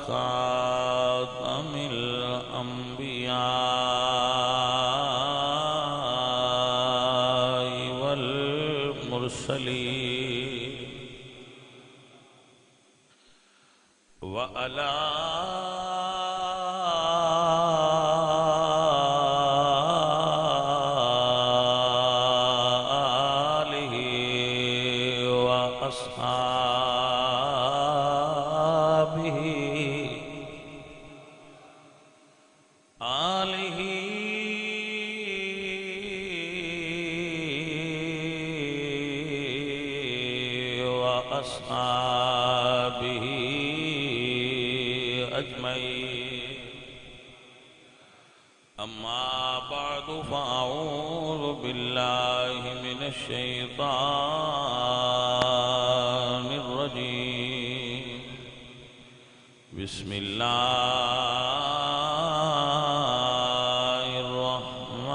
خاتم الأنبياء والمرسلين وعلى آله وأصحابه أجمعين. أما بعد فأعوذ بالله من الشيطان الرجيم. بسم الله الرحمن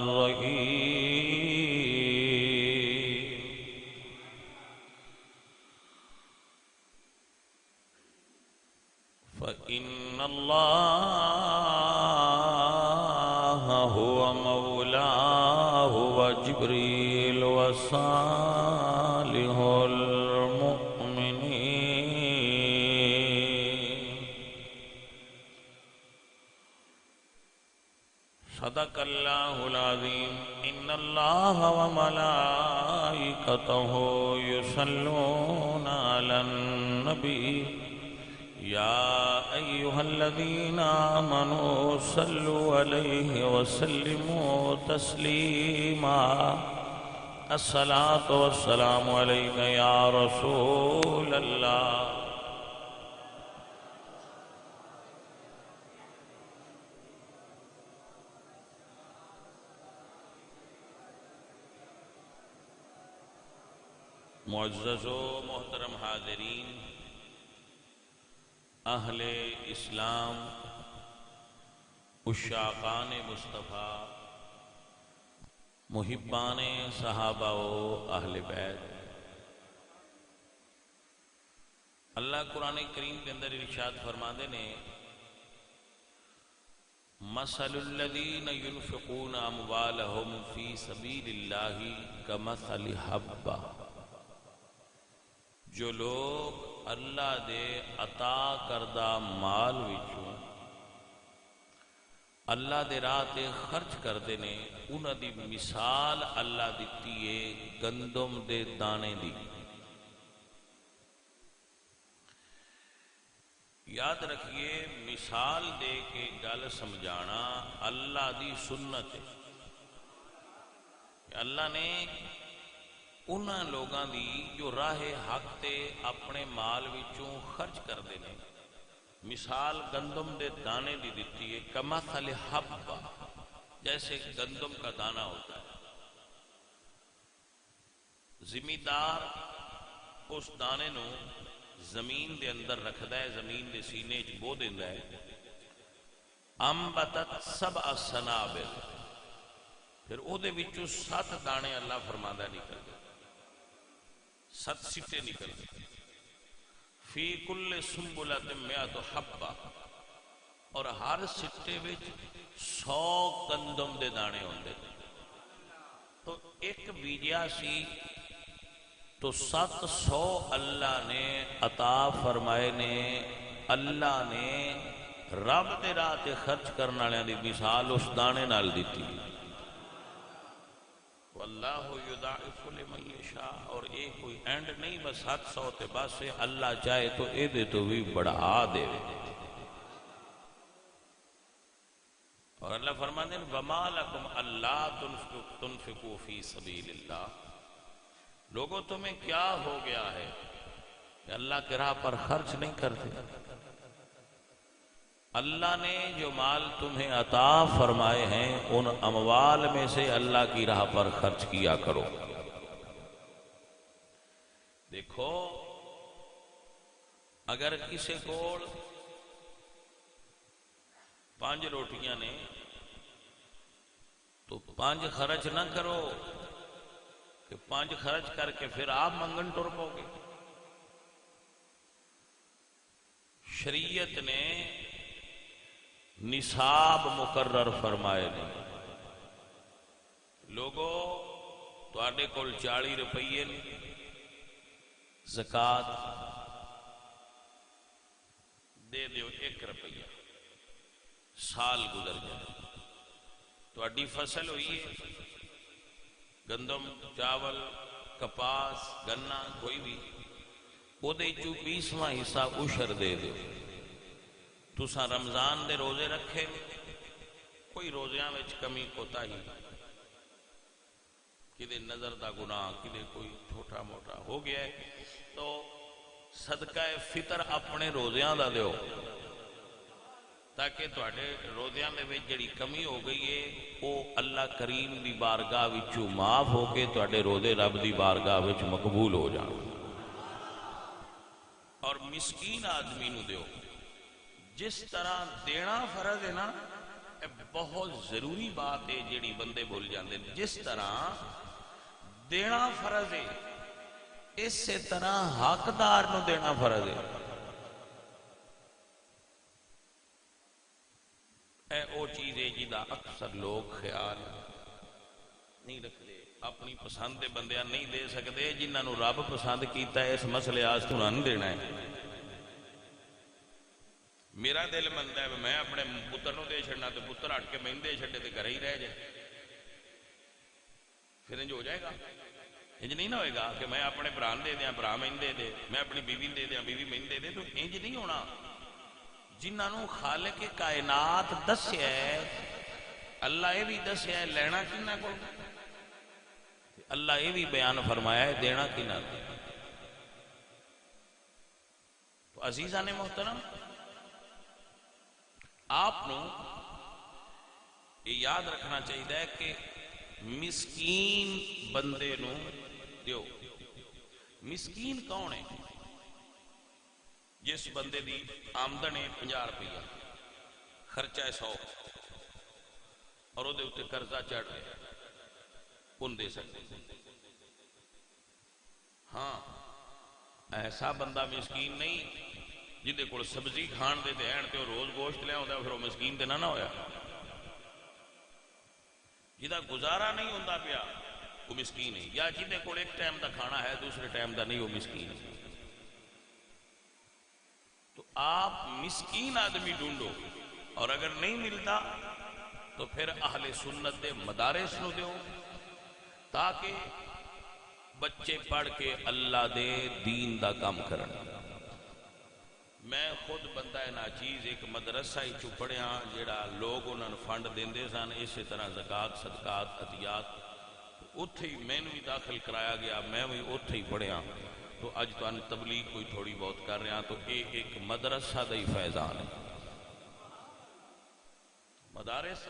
الرحيم. فإن الله هو مولاه وجبريل وصالح المؤمنين. صدق الله العظيم. إن الله وملائكته يصلون على النبي يا أيها الذين آمنوا صلوا عليه وسلموا تسليما. الصلاة والسلام عليك يا رسول الله. معزز و محترم حاضرین، اہل اسلام، عشاقان مصطفیٰ، محبان صحابہ و اہل بیت، اللہ قرآن کریم کے اندر ارشاد فرماندے نے مثل الذین ينفقون اموالهم فی سبیل اللہ کمثل حبہ. جو لوگ اللہ دے عطا کردہ مال وچوں اللہ دے راہ تے خرچ کردے نے، انہاں دی مثال اللہ دتی ہے گندم دے دانے دی. یاد رکھیے، مثال دے کے گل سمجھانا اللہ دی سنت ہے. اللہ نے انہاں لوگاں دی جو راہ حق تے اپنے مال وچوں خرچ کردے نے، مثال گندم دے دانے دی دیتی ہے. کمثل حبہ، جیسے گندم کا دانہ ہوتا ہے. زمیندار اس دانے نو زمین دے اندر رکھدا ہے، زمین دے سینے چ بو دیندا ہے. انبتت سبع سنابل، پھر او دے وچوں 7 دانے اللہ فرماندا نکل گئے، 7 سٹے نکل گئے. فی کل سنبلۃ مئۃ حبہ، اور ہر سٹے وچ 100 گندم دے دانے ہوندے. تو ایک بیجیا سی تو 700 اللہ نے عطا فرمائے نے. اللہ نے رب دے راہ تے خرچ کرنے والے دی مثال اس دانے نال دیتی. واللہ یضاعف لمن یشاء، اور ایک کوئی اینڈ نہیں بس 700 تے بس اللہ چاہے تو اے دے تو بھی بڑھا دے. اور اللہ فرماتے ہیں وما لکم الا تنفقوا فی سبیل اللہ. لوگوں تمہیں کیا ہو گیا ہے کہ اللہ کی راہ پر خرچ نہیں کرتے؟ اللہ نے جو مال تمہیں عطا فرمائے ہیں ان اموال میں سے اللہ کی راہ پر خرچ کیا کرو. دیکھو، اگر کسی کو 5 روٹیاں نے تو 5 خرچ نہ کرو کہ 5 خرچ کر کے پھر آپ منگن ٹر پو گے. شریعت نے نصاب مقرر فرمائے نے. لوگو تواڈے کول 40 روپیے نے، زکات دے دیو 1 روپیہ، سال گزر جائے، تواڈی فصل ہوئی ہے گندم، چاول، کپاس، گنا کوئی بھی، وہ دے چو 20واں حصہ عشر دے دیو. تساں رمضان دے روزے رکھے، کوئی روزیاں وچ کمی کوتاہی، کدے نظر دا گناہ، کدے کوئی چھوٹا موٹا ہو گیا ہے، تو صدقہ فطر اپنے روزیاں دا دیو، تاکہ تواڈے روزیاں دے وچ جڑی کمی ہو گئی ہے وہ اللہ کریم دی بارگاہ وچوں معاف ہو کے تواڈے روزے رب دی بارگاہ وچ مقبول ہو جان. اور مسکین آدمی نو دیو. جس طرح دینا فرض ہے نا، بہت ضروری بات ہے جیڑی بندے بھول جاندے ہیں. جس طرح دینا فرض ہے، اسی طرح حقدار نو دینا فرض ہے. اے او چیز ہے جدا اکثر لوگ خیال نہیں رکھتے، اپنی پسند دے بندیاں نہیں دے سکتے. جنہاں نو رب پسند کیتا ہے اس مسئلے آج تو نہ دینا ہے. میرا دل منتا ہے میں اپنے پتر نو دے چھڑنا تو پتر ہٹ کے میں دے چھڑے تو گھر ہی رہ جائے، پھر انج ہو جائے گا. انج نہیں نہ ہوئے گا کہ میں اپنے برا دے دیا، برا میں دے دے، میں اپنی بیوی دے دیا، بیوی میں دے دے. تو انج نہیں ہونا. جنہوں خالق کائنات دسیا ہے، اللہ یہ بھی دسیا ہے لینا کنہ کو، اللہ یہ بھی بیان فرمایا ہے دینا کنہ. تو عزیزان محترم، آپ نو یہ یاد رکھنا چاہیے کہ مسکین بندے نو دیو. مسکین کون ہے؟ جس بندے دی آمدن ہے 50 روپیہ، خرچہ ہے 100 اور وہ دے اتے قرضہ چڑھ رہے، ان دے سکتے. ہاں ایسا بندہ مسکین نہیں جدے کول سبزی کھان دے دین تے روز گوشت لیا ہوتا پھر وہ مسکین تے نہ ہویا. جدا گزارا نہیں ہوتا پیا وہ مسکین ہے، یا جدے کول ایک ٹائم دا کھانا ہے دوسرے ٹائم دا نہیں وہ مسکین ہے. تو آپ مسکین آدمی ڈھونڈو، اور اگر نہیں ملتا تو پھر اہل سنت دے مدارس نو دیو، تاکہ بچے پڑھ کے اللہ دے دین دا کام کرن. میں خود بندہ ناچیز ایک مدرسہ ہی پڑھیا جڑا لوگ انہوں نے فنڈ دیندے سن، اسی طرح زکات، صدقات، عطیات، اتھے ہی میں بھی داخل کرایا گیا، میں بھی اتھے ہی پڑھیا. تو اج تو تبلیغ کوئی تھوڑی بہت کر رہا، تو یہ ایک مدرسہ دا ہی فیضان ہے. مدارس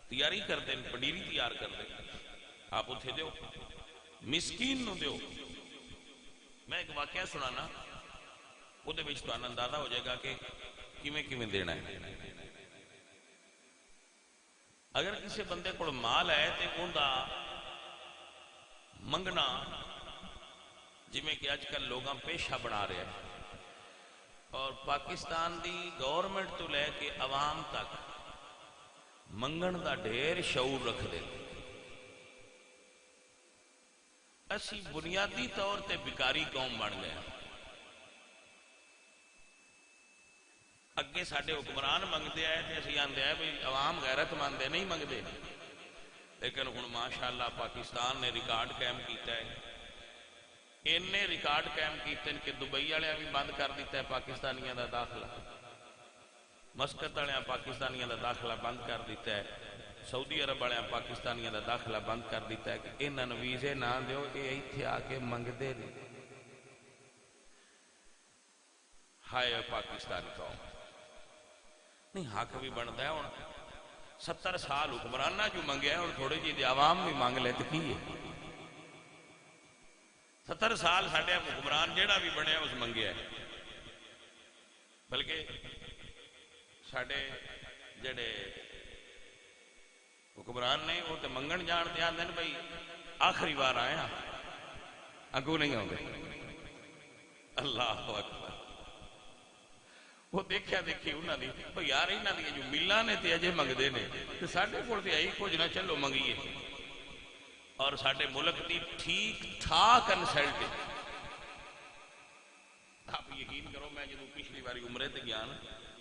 تیاری کرتے ہیں، پنڈیری تیار کرتے ہیں، آپ اتھے دیو، مسکین نو دیو. میں ایک واقعہ سنانا، وہ دے وچ تو اندازہ ہو جائے گا کہ کیویں دینا ہے. اگر کسی بندے کو مال ہے تو ان دا منگنا جویں کہ اج کل لوگاں پیشہ بنا رہے ہیں، اور پاکستان دی گورنمنٹ تو لے کے عوام تک منگن دا ڈھیر شعور رکھ دے. اسی بنیادی طور تے بیکاری قوم بن گئے. اگے ساڈے حکمران منگتے آئے تے اسی آندے آئے بھئی عوام غیرت مندے نہیں منگتے، لیکن ہن ماشاءاللہ پاکستان نے ریکارڈ قائم کیتا ہے. انہیں ریکارڈ قائم کیتے ہیں کہ دبئی والے بھی بند کر دیتا ہے پاکستانیاں دا داخلہ، مسقط والے پاکستانیاں دا داخلہ بند کر دیتا ہے، سعودی عرب والے پاکستانیاں دا داخلہ بند کر دیتا ہے کہ انہاں نوں ویزے نہ دیو، یہ ایتھے آ کے منگدے نے. ہائے پاکستان قوم، نہیں حق بھی بنتا ہے. ہوں 70 سال حکمرانہ جو منگیا ہوں تھوڑے جی عوام بھی مانگ لے تو کی ہے. 70 سال ساڈے حکمران جیڑا بھی بنیا اس منگیا ہے. بلکہ ساڈے جڑے حکمران نے وہ تو منگن جان دے آندے بھائی آخری بار آئے ہیں اگوں نہیں آؤ گے. اللہ اکبر. وہ دیکھا دیکھی انہوں نے بھائی یار یہاں دیا جو ملا نے تو اجے منگتے ہیں تو سارے کول تو آئی کچھ نہ چلو منگیے اور سارے ملک کی ٹھیک ٹھاک کنسلٹ آپ یقین کرو میں جدو پچھلی باری عمرے تے گیا نا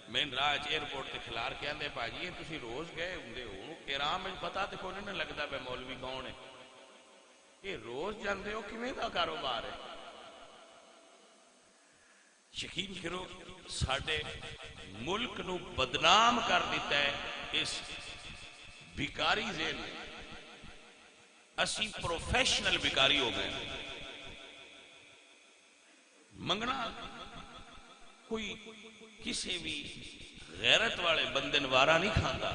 میں راج ایئرپورٹ تے کھلار کے آدھے پاجی تسی روز گئے ہوں ہو ارام میں پتا تو کوئی نہیں لگتا پہ مولوی کون ہے یہ روز جاندے ہو کیویں دا کاروبار ہے یقین کرو ساڈے ملک نو بدنام کر دیتا ہے اس بھکاری ذہن اسی پروفیشنل بھکاری ہو گئے منگنا کوئی کسی بھی غیرت والے بندے نوارا نہیں کھاتا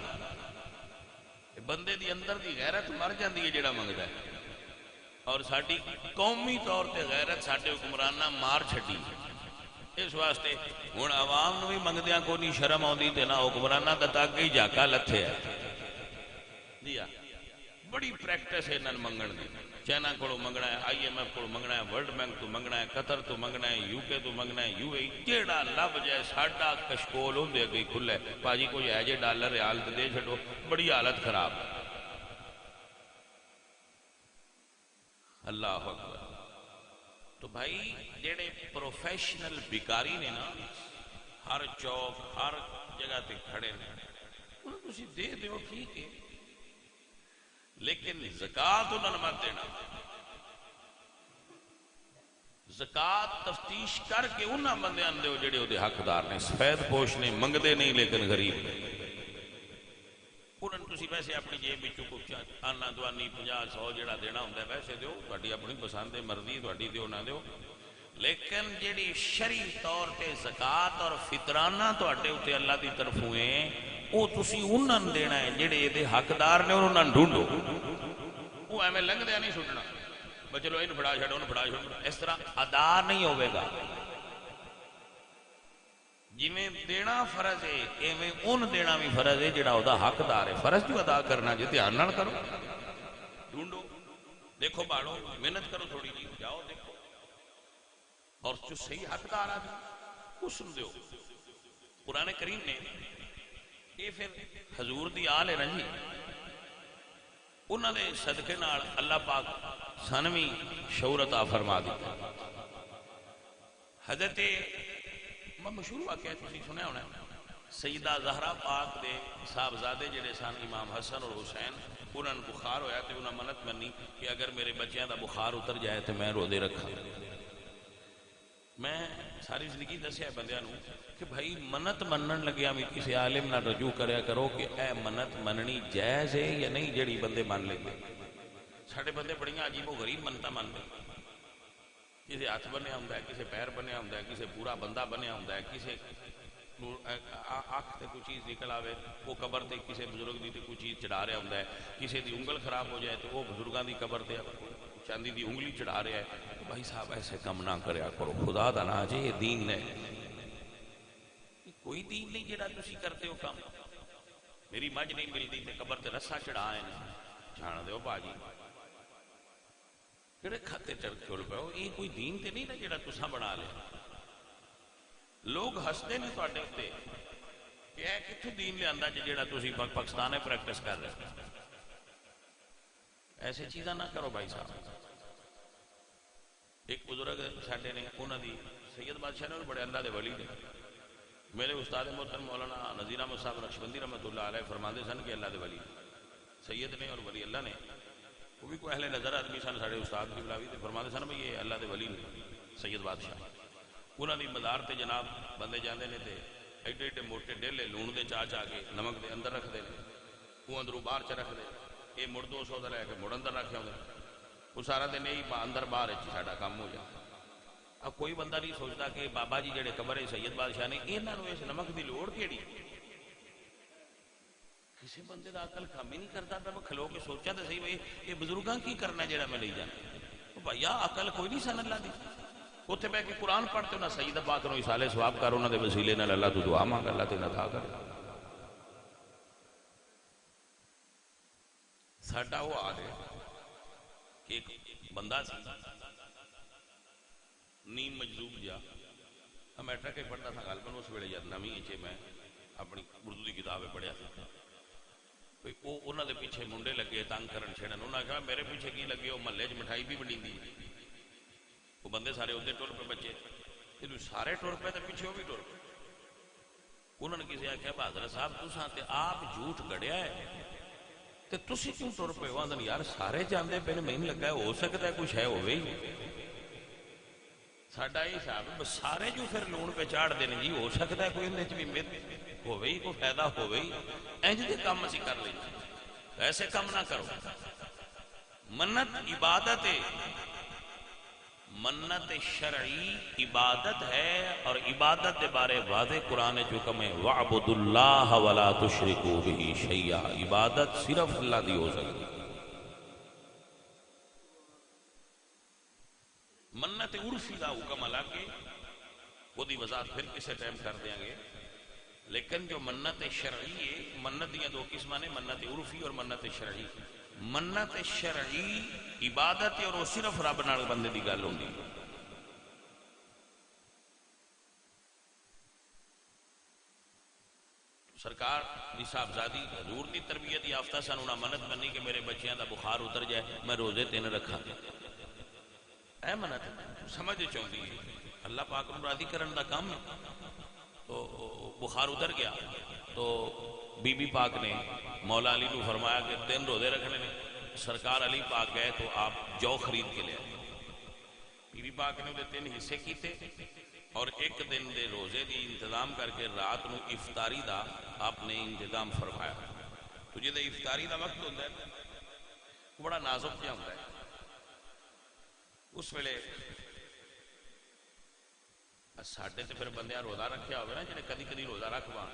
بندے دی اندر دی غیرت مر جاندی ہے جڑا منگدا ہے اور ساڈی قومی طور تے غیرت ساڈے حکمراناں مار چھڈی اس واسطے ہن عوام نو بھی منگدیاں کوئی نہیں شرم آندی تے نہ حکمراناں دا تک ہی جاکا لتھے دیا بڑی پریکٹس ہے انہاں منگن دی چائنا کو منگنا ہے آئی ایم ایف کو منگنا ہے ورلڈ بینک تو منگنا ہے قطر تو منگنا ہے یو کے تو منگنا ہے یو اے جیڑا لب جائے ساڈا کشکول ہوندے گئی کھلے پاجی کوئی ہے جے ڈالر ریال تے دے چھڈو بڑی حالت خراب اللہ اکبر تو بھائی جڑے پروفیشنل بھکاری نے نا ہر چوک ہر جگہ تے کھڑے نے انہوں تسی دے دیو ٹھیک ہے لیکن زکات انہوں نے مت دینا زکات تفتیش کر کے انہوں بندے آندے ہو جڑے وہ حقدار نے سفید پوش نے منگتے نہیں لیکن غریب نے انہوں نے تسی پیسے اپنی جیب بچوں کو آنا دوانی 50-100 جڑا دینا ہوتا ہے پیسے دیو تہاڈی اپنی پسند ہے مرضی تہاڈی دیو نہ دیو لیکن جڑی شرعی طور تے زکات اور فطرانہ تہاڈے اوتے اللہ دی طرفوں ہیں وہ تسی انہوں نے دینا ہے جڑے یہ حقدار نے انہوں نے ڈھونڈو وہ ایویں لنگ دیا نہیں سٹنا بس چلو یہ پڑا چھڑو پڑا چھڑو اس طرح ادا نہیں ہوئے گا جویں دینا فرض ہے ایویں ان دینا بھی فرض ہے جڑا وہ حقدار ہے فرض جو ادا کرنا جی دھیان نال کرو ڈھونڈو دیکھو باڑو محنت کرو تھوڑی جی جاؤ دیکھو اور جو صحیح حقدار آ اس دیو قرآن کریم نے یہ پھر حضور دی آل ہے نا جی انہوں نے صدقے نال اللہ پاک سانوی شعور عطا فرما دی حضرت مشہور واقعہ تسی سنیا ہونا سیدہ زہرا پاک دے صاحبزادے جڑے سن امام حسن اور حسین انہوں نے بخار ہویا تو انہوں نے منت منی کہ اگر میرے بچیاں دا بخار اتر جائے تو میں روزے رکھا میں ساری زندگی دسیا بندیاں نو کہ بھائی منت منن لگیا بھی کسی عالم نہ رجوع کریا کرو کہ اے منت مننی جائز ہے یا نہیں جڑی بندے من لیں گے ساڈے بندے بڑیاں عجیب و غریب منتا منتے کسی ہاتھ بنیا ہوں کسی پیر بنیا ہوں کسی پورا بندہ بنیا ہوں کسی اکھ تے کوئی چیز نکل آوے وہ قبر تے کسی بزرگ دی تے کوئی چیز چڑھا رہا ہوں کسی دی انگل خراب ہو جائے تو وہ بزرگاں دی قبر تے چاندی دی انگلی چڑھا رہا ہے تو بھائی صاحب ایسے کم نہ کریا کرو خدا دا نا جی یہ دین ہے کوئی دین نہیں جڑا تسی کرتے ہو کام میری مجھ نہیں ملتی تے قبر تے رسا چڑھائے جان دیو باجی جڑے کھاتے چل پے ہو یہ کوئی دین تے نہیں نا جڑا تساں بنا لے لوگ ہستے نے تواڈے تے کہ اے کتھوں دین لے آندا جڑا تسی پاکستان میں پریکٹس کر رہے ایسے چیزاں نہ کرو بھائی صاحب ایک بزرگ ساڈے نے انہاں دی سید بادشاہ نے بڑے اللہ دے ولی نے میرے استاد محترم مولانا نذیر احمد صاحب نقشبندی رحمۃ اللہ علیہ فرماندے سن کہ اللہ دے ولی سید نے اور ولی اللہ نے وہ بھی کوئی اہل نظر آدمی سن ساڈے استاد کی بلاوی تے فرماندے سن بھئی یہ اللہ دے ولی نے سید بادشاہ انہاں دی مزار تے جناب بندے جاندے نے تے ایڈے ایڈے موٹے ڈیلے لون دے چا کے نمک دے اندر رکھ دے وہ اندروں باہر چ رکھ دے یہ مڑ 200 دا لے کے مڑ اندر رکھ آؤندے وہ سارا دن یہی اندر باہر ساڈا کام ہو جاتا اب کوئی بندہ نہیں سوچتا کہ بابا جی جڑے قبر ہے سید بادشاہ نے انہاں نوں اس نمک دی لوڑ کیڑی کسی بندے دا عقل کام ہی نہیں کرتا میں کھلو کے سوچا تو صحیح بھائی یہ بزرگاں کی کرنا جڑا میں لے جانا بھیا عقل کوئی نہیں سن اللہ دی اتنے بہ کے قرآن پڑھتے انہاں سید پاک نوں اصالے ثواب کر انہاں دے وسیلے نال اللہ تو دعا مانگ اللہ تے عطا کر ساڈا وہ حال ہے کہ ایک بندہ سی نیم مجذوب جا میں ٹرک پڑھتا تھا غالباً اس ویلے یا نویں میں اپنی اردو کی کتاب پڑھیا تھا وہ انہوں دے پیچھے منڈے لگے تنگ کرن چھڑن انہوں نے کہا میرے پیچھے کی لگے وہ محلے مٹھائی بھی بنی دی وہ بندے سارے ادھر ٹر پہ بچے سارے ٹر پہ تو پیچھے وہ بھی ٹر پہ انہوں نے کسی آخیا بہادر صاحب تساں تے آپ جھوٹ گڑیا ہے تے تسی کیوں ٹر پے ہو آندن یار سارے جاندے پہ مینوں لگا ہو سکتا ہے کچھ ہے ہوے ہی ساڈا یہ حساب بس سارے جو پھر لون پہ چاڑ دینے جی ہو سکتا ہے کوئی اندر بھی مت ہوے ہی کوئی فائدہ ہوے ہی انج دے کام اسی کر لیں ایسے کام نہ کرو منت عبادت ہے منت شرعی عبادت ہے اور عبادت کے بارے واضح قرآن جو حکم ہے وَاعْبُدُوا اللَّهَ وَلَا تُشْرِكُوا بِهِ شَيْئًا عبادت صرف اللہ دی ہو سکتی منت عرفی دا حکم الگ ہے وہ دی وضاحت پھر کسے ٹائم کر دیں گے لیکن جو منت شرعی ہے منت دیا دو قسمان ہیں منت عرفی اور منت شرعی منت شرعی عبادت ہے اور وہ صرف رب نال بندے دی گل ہوندی سرکار دی صاحبزادی حضور دی تربیت یافتہ سن انہاں منت منی کہ میرے بچیاں دا بخار اتر جائے میں روزے 3 رکھا اے منت سمجھ چاہتی ہے اللہ پاک کو راضی کرن دا کام ہے تو بخار اتر گیا تو بی بی پاک نے مولا علی کو فرمایا کہ 3 روزے رکھنے نے سرکار علی پاک گئے تو آپ جو خرید کے لے آئے بی بی پاک نے 3 حصے کیتے اور ایک دن دے روزے دی انتظام کر کے رات نو افطاری دا آپ نے انتظام فرمایا تو جے افطاری دا وقت ہوتا ہے وہ بڑا نازک کیا ہوتا ہے اس ویلے ساڈے تے پھر بندیاں روزہ رکھیا ہوئے نا جنہیں کدی کدی روزہ رکھوا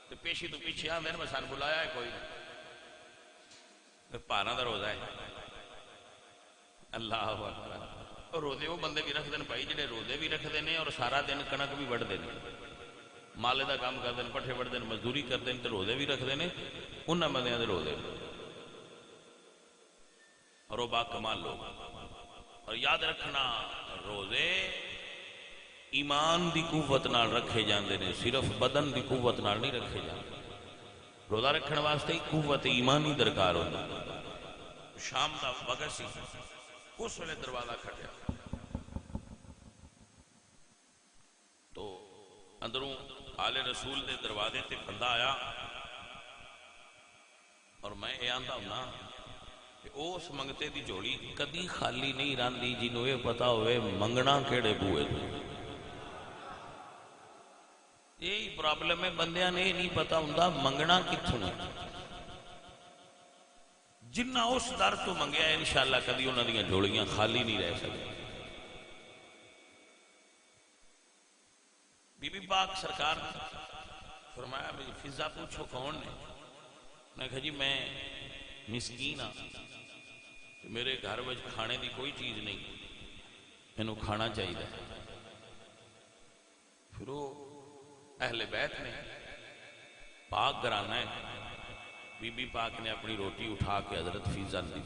تو پیشی تو پیچھے آندے میں سان بلایا ہے کوئی پارا دا روزہ ہے اللہ اکبر اور روزے وہ بندے بھی رکھ دین بھائی جڑے روزے بھی رکھ دینے اور سارا دن کنک بھی وڑ دینے مالے دا کام کر دین پٹھے وڑ دین مزدوری کر دین تے روزے بھی رکھ دینے انہاں بندیاں دے روزے اور وہ با کمال لوگ اور یاد رکھنا روزے ایمان دی قوت نال رکھے جاندے نے صرف بدن دی قوت نال نہیں رکھے جاندے روزہ رکھنے واسطے ہی قوت ایمانی درکار ہوتا شام دا وقت سی اس ویلے دروازہ کھٹیا تو اندروں آل رسول دے دروازے تے بندہ آیا اور میں یہ آندا ہوں کہ اس منگتے دی جوڑی کدی خالی نہیں راندی جنہوں یہ پتا ہوئے منگنا کیڑے بوئے دو یہی پرابلم ہے بندیاں نے نہیں پتا ہوں منگنا کتھوں ہے جنہ اس در تو منگیا ہے انشاءاللہ کدی انہوں نے جوڑیاں خالی نہیں رہ سکتی بی بی پاک سرکار فرمایا فضا پوچھو کون نے میں کہا جی میں مسکین ہاں میرے گھر وچ کھانے دی کوئی چیز نہیں انہوں کھانا چاہیے پھر وہ اہل بیت نے پاک گرانا ہے بی بی پاک نے اپنی روٹی اٹھا کے حضرت فیضا دی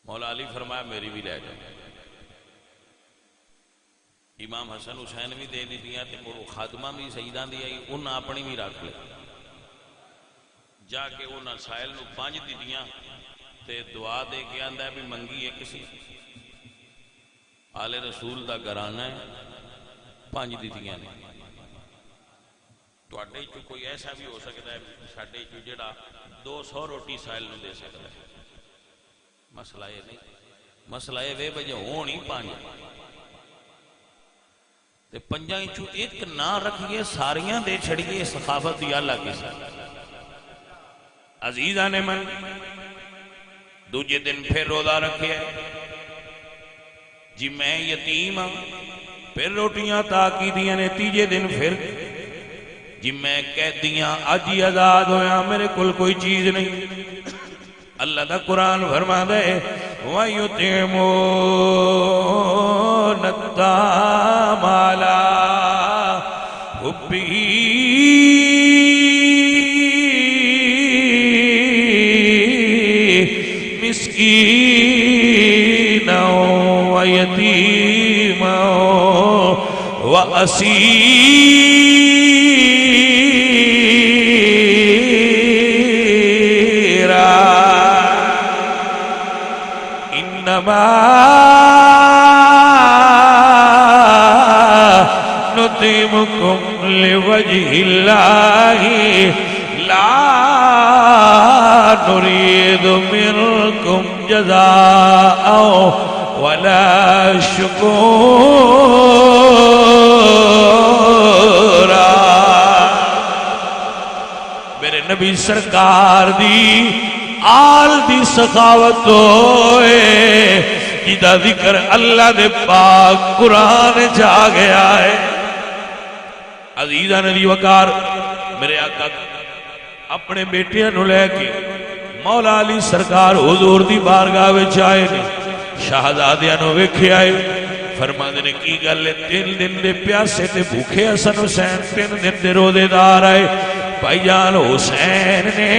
مولا علی فرمایا میری بھی لے جائے امام حسن حسین بھی دے دی دیا تے وہ خادمہ بھی سیدہ دی آئی انہاں اپنی بھی رکھ لے جا کے انہاں سائل نو 5 دی دیا تے دعا دے کے آندہ ہے بھی منگی ہے کسی آل رسول دا گرانا ہے 5 دی دیا نے تو اڈے چو کوئی ایسا بھی ہو سکتا ہے ساڈے چو جڑا 200 روٹی سائل نو دے سکتا ہے مسئلہ یہ نہیں مسئلہ یہ وے بجے ہونی 5 تے 5 چو ایک نہ رکھئے ساریاں دے چھڑیے سخاوت دی اللہ کے ساتھ عزیزان من دوجے دن پھر روزہ رکھے جی میں یتیم ہاں پھر روٹیاں تاکی دیاں نے تیجے دن پھر جی میں کہہ دیاں آج ہی آزاد ہویا میرے کل کوئی چیز نہیں اللہ دا قرآن فرما دے وَيُطِعِمُونَ الطَّعَامَ عَلَىٰ حُبِّهِ مسکینا ويتيما وأسيرا إنما نطعمكم لوجه الله لا نريد منكم جزاء ولا شکورا. میرے نبی سرکار دی آل دی سخاوت ہوئے جدا ذکر اللہ دے پاک قرآن جا گیا ہے. عزیزہ نبی وقار میرے آقا اپنے بیٹیاں نو لے کے مولا علی سرکار حضور دی بارگاہ وچ آئے نے. شہزادیاں نو ویکھے آئے فرماندے نے کی گل ہے 3 دن دے پیاسے تے بھوکے حسن حسین 3 دن دے روزے دار آئے. بھائی جان حسین نے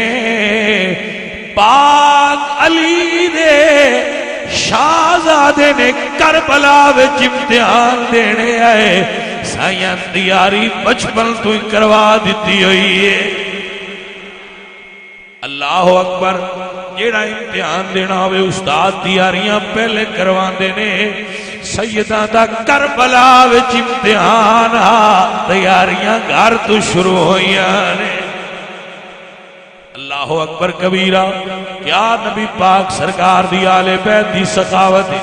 پاک علی دے شہزادے نے کربلا وچ امتحان دینے آئے. سائیاں تیاری بچپن تو ہی کروا دیتی ہوئی ہے. اللہ اکبر. جیڑا امتحان دینا ہوئے استاد تیاریاں پہلے کروان دینے. سیدہ دا کربلا وچ امتحان تیاریاں گھر تو شروع ہوئیاں نے. اللہ اکبر کبیرہ. کیا نبی پاک سرکار دی آل بیت دی سخاوت ہے.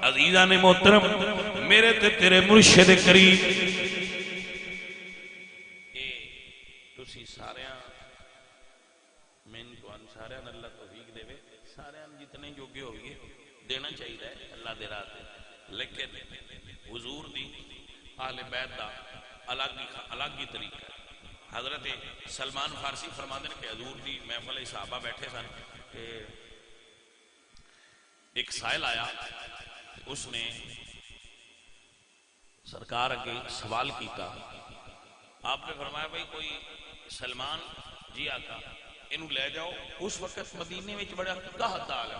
عزیزان محترم میرے تے تیرے مرشد کریم تسی ساریاں میں ساریاں اللہ توفیق دے ساریاں جتنے جوگے ہوئے دینا چاہیے اللہ دے راہ تے. لیکن حضور دی آل بیت دا الگ ہی طریقہ. حضرت سلمان فارسی فرماتے ہیں کہ حضور دی محفل صحابہ بیٹھے سن کہ ایک سائل آیا. اس نے سرکار کے سوال کیتا. آپ نے فرمایا بھئی کوئی سلمان جی آقا انہوں لے جاؤ. اس وقت مدینے میں بڑا قحط آ گیا.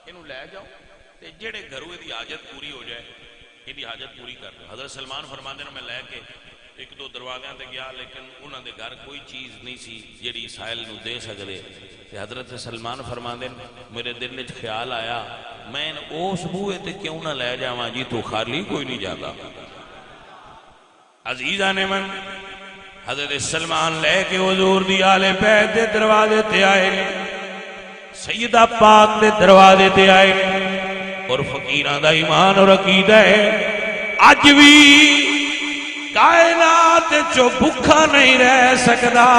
انہوں لے جاؤ تے جڑے گھروں دی حاجت پوری ہو جائے یہ حاجت پوری کر دو. حضرت سلمان فرماتے ہیں میں لے کے 1-2 دروازیاں تے گیا لیکن انہوں دے گھر کوئی چیز نہیں سی جڑی سائل نو دے سکدے. تے حضرت سلمان فرماتے ہیں میرے دل وچ خیال آیا میں اس بوئے تے کیوں نہ لے جاواں جی تو خالی کوئی نہیں جاتا. عزیزان من حضرت سلمان لے کے حضور دی آل بیت دے دروازے تے آئے نے. سیدہ پاک دے دروازے تے آئے اور فقیراں دا ایمان اور عقیدہ ہے اج بھی کائنات چو بھکھا نہیں رہ سکدا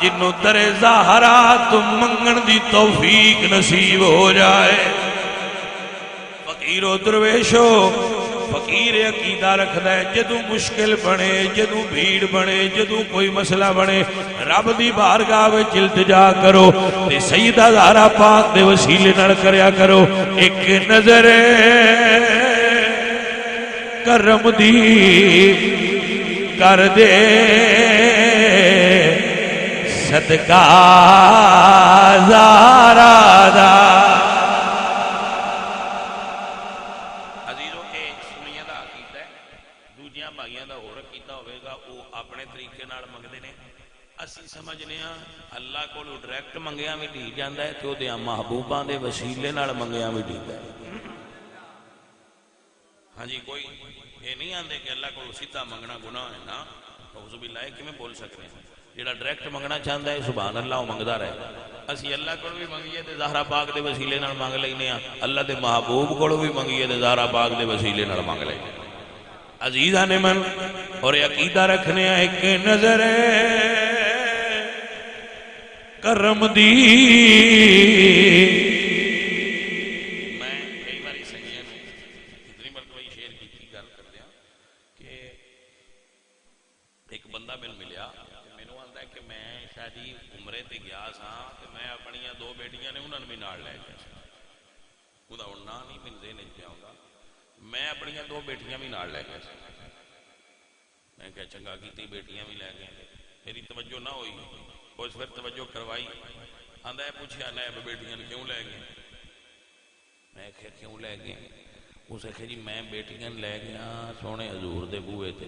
جنوں در زہرا تو منگن دی توفیق نصیب ہو جائے. فقیر و درویشو فقیر عقیدہ رکھدا ہے جدوں مشکل بنے جدوں بھیڑ بنے جدوں کوئی مسئلہ بنے رب دی بارگاہ وچ التجا کرو تے سیدہ زہرا پاک دے وسیلے نال کریا کرو. ایک نظر کرم دی کر دے صدقہ زہرا دا. عزیزوں کے سنیاں دا عقیدہ ہے دوجیاں بھائیاں دا ہور عقیدہ ہوئے گا وہ اپنے طریقے نال منگدے نے. اسی سمجھنے ہاں اللہ کولو ڈائریکٹ منگیا بھی ٹھیک جاندا ہے تے اودے محبوباں دے وسیلے نال منگیا بھی ٹھیک ہے. ہاں جی کوئی یہ نہیں آندے کہ اللہ کو سیدھا منگنا گناہ ہے نا. اعوذ باللہ کہ میں بول سکتے ہیں جڑا ڈائریکٹ منگنا چاہتا ہے سبحان اللہ وہ منگدا رہے. اسی اللہ کو بھی منگیے تے زہرا پاک دے وسیلے نال منگ لینے ہاں. اللہ دے محبوب کو بھی منگیے تے زہرا پاک دے وسیلے نال منگ لینے. عزیزان من اور عقیدہ رکھنے ایک نظر کرم دی. میں کئی باری سنگیاں نے اتنی مرتبہ یہ شعر کی گل کر دیا کہ ایک بندہ مل ملیا مینوں آندا ہے کہ میں شاید عمرے تے گیا سا تے میں اپنی 2 بیٹیاں نے انہاں نوں بھی نال لے گیا. وہ ہن نہ نہیں من ذہن وچ آوندا. میں اپنی 2 بیٹیاں بھی نال لے گیا. میں کہ چنگا کیتی بیٹیاں بھی لے گئے. میری توجہ نہ ہوئی اس پھر توجہ کروائی. آندا ہے پوچھیا نیب بیٹیاں کیوں لے گئے. میں کہ کیوں لے گئے؟ اس آخیا جی میں بیٹیاں لے گیا سونے حضور دے بوئے تے،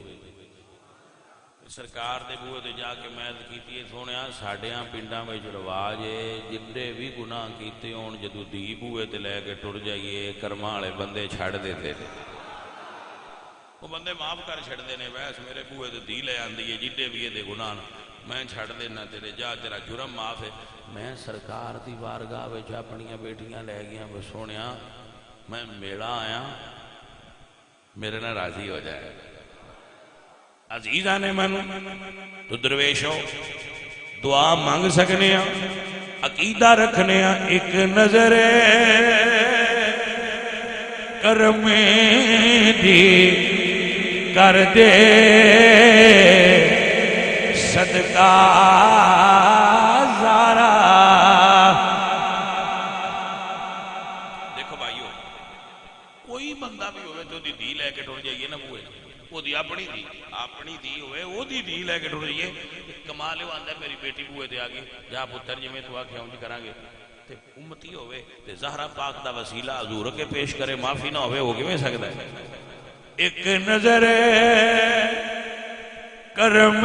سرکار دے بوئے تے جا کے میں کیتی سونے ساڈیاں پنڈاں وچ رواج ہے جڑے بھی گناہ کیتے ہون جدوں دھی بوئے تے لے کے ٹر جائیے کرماں والے بندے چھڑ دیتے نے، وہ بندے معاف کر چھڑتے ہیں، ویس میرے بوئے تے دھی لے آندی ہے جڑے بھی یہ گناہ میں چھڑ دینا تیرے، جا تیرا جرم معاف ہے۔ میں سرکار دی بارگاہ وچ اپنیاں بیٹیاں لے گیا، وہ سونیا میں میڑا آیا میرے نہ راضی ہو جائے۔ عزیزاں نے من تو درویشو دعا مانگ سکنے ہیں، عقیدہ رکھنے ہیں، ایک نظر کرم دی کر دے صدقہ زارا۔ دیکھو بھائیو، کوئی بندہ بھی ہوئے تو دی لے کے ٹر جائیے نا بوئے، وہ دی اپنی دی ہوئے وہ دی لے کے ٹر جائیے، کمال ہو آندہ میری بیٹی بوئے دے آگے جا پتر جی میں تو آکھیں ہوں جی کریں گے تے امتی ہوئے تے زہرہ پاک دا وسیلہ حضور کے پیش کرے معافی نہ ہوئے وہ کیوں سکتا ہے؟ ایک نظر کرم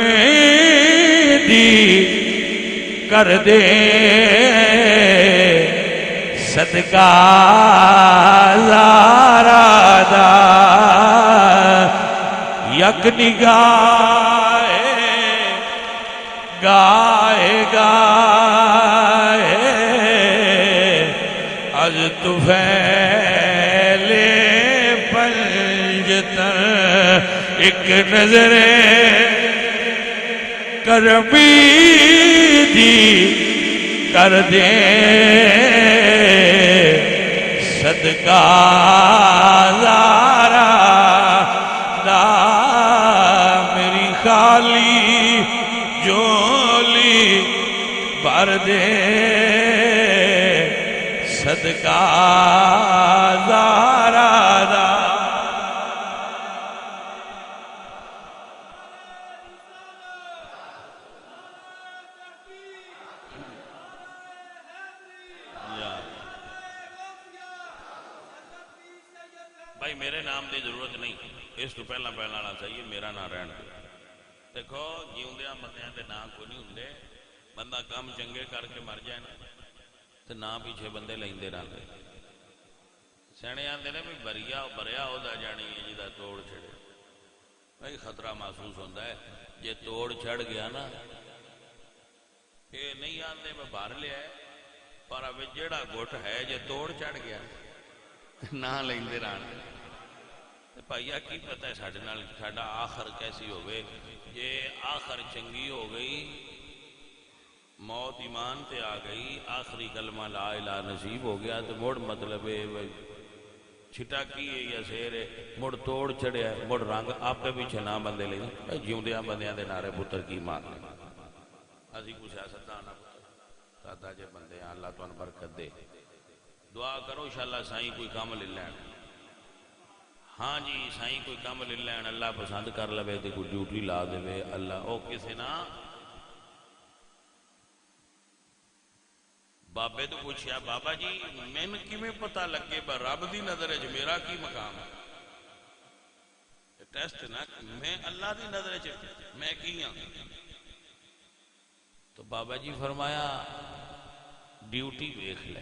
دی کر دے صدقہ زارا دا، یک نگاہ گائے گائے از طفیل پنجتن، ایک نظر کرمی دی کر دے صدقہ زارا دا، میری خالی جولی بھر دے صدقہ زارا دا۔ بھائی میرے نام دی ضرورت نہیں، اس تو پہلا آنا چاہیے میرا نام رہن دے۔ دیکھو جیوندیاں بندیاں دے نام کو نہیں ہوندے، بندہ کام چنگے کر کے مر جائے نا تو نام پیچھے بندے لیندے رہندے، سیانے آندے نے بھی بریا ہو دا جانی ہے جدا توڑ چھڑے، بھائی خطرہ محسوس ہوتا ہے جے توڑ چھڑ گیا نا، یہ نہیں آندے میں بھر لیا ہے پر اب جیڑا گھٹ ہے جے توڑ چڑھ گیا نہ لیندے رہندے۔ بھائیا کی پتہ ہے ساڈا آخر کیسی ہو گئے، یہ آخر چنگی ہو گئی، موت ایمان تے آ گئی، آخری کلمہ لا الہ نصیب ہو گیا تو مڑ مطلب ہے چھٹا کی ہے یا سیر ہے، مڑ توڑ چڑھیا ہے، مڑ رنگ آپ بھی چھنا بندے لے جیوندیاں بندیاں دے نعرے پتر کی مان لے، اسی کو سیاستدان پتر دادا جے بندے ہیں، اللہ تو ان برکت دے، دعا کرو انشاءاللہ سائیں کوئی کام لے لین، ہاں جی سائیں کوئی کام لے لین، اللہ پسند کر لوے تے کوئی ڈیوٹی لا دے اللہ، او کسے نا بابے تو پوچھیا بابا جی میں کیویں پتہ لگے با رب دی نظر ہے میرا کی مقام ہے، ٹیسٹ نا میں اللہ دی نظر ہے میں کی ہاں، تو بابا جی فرمایا ڈیوٹی ویکھ لے،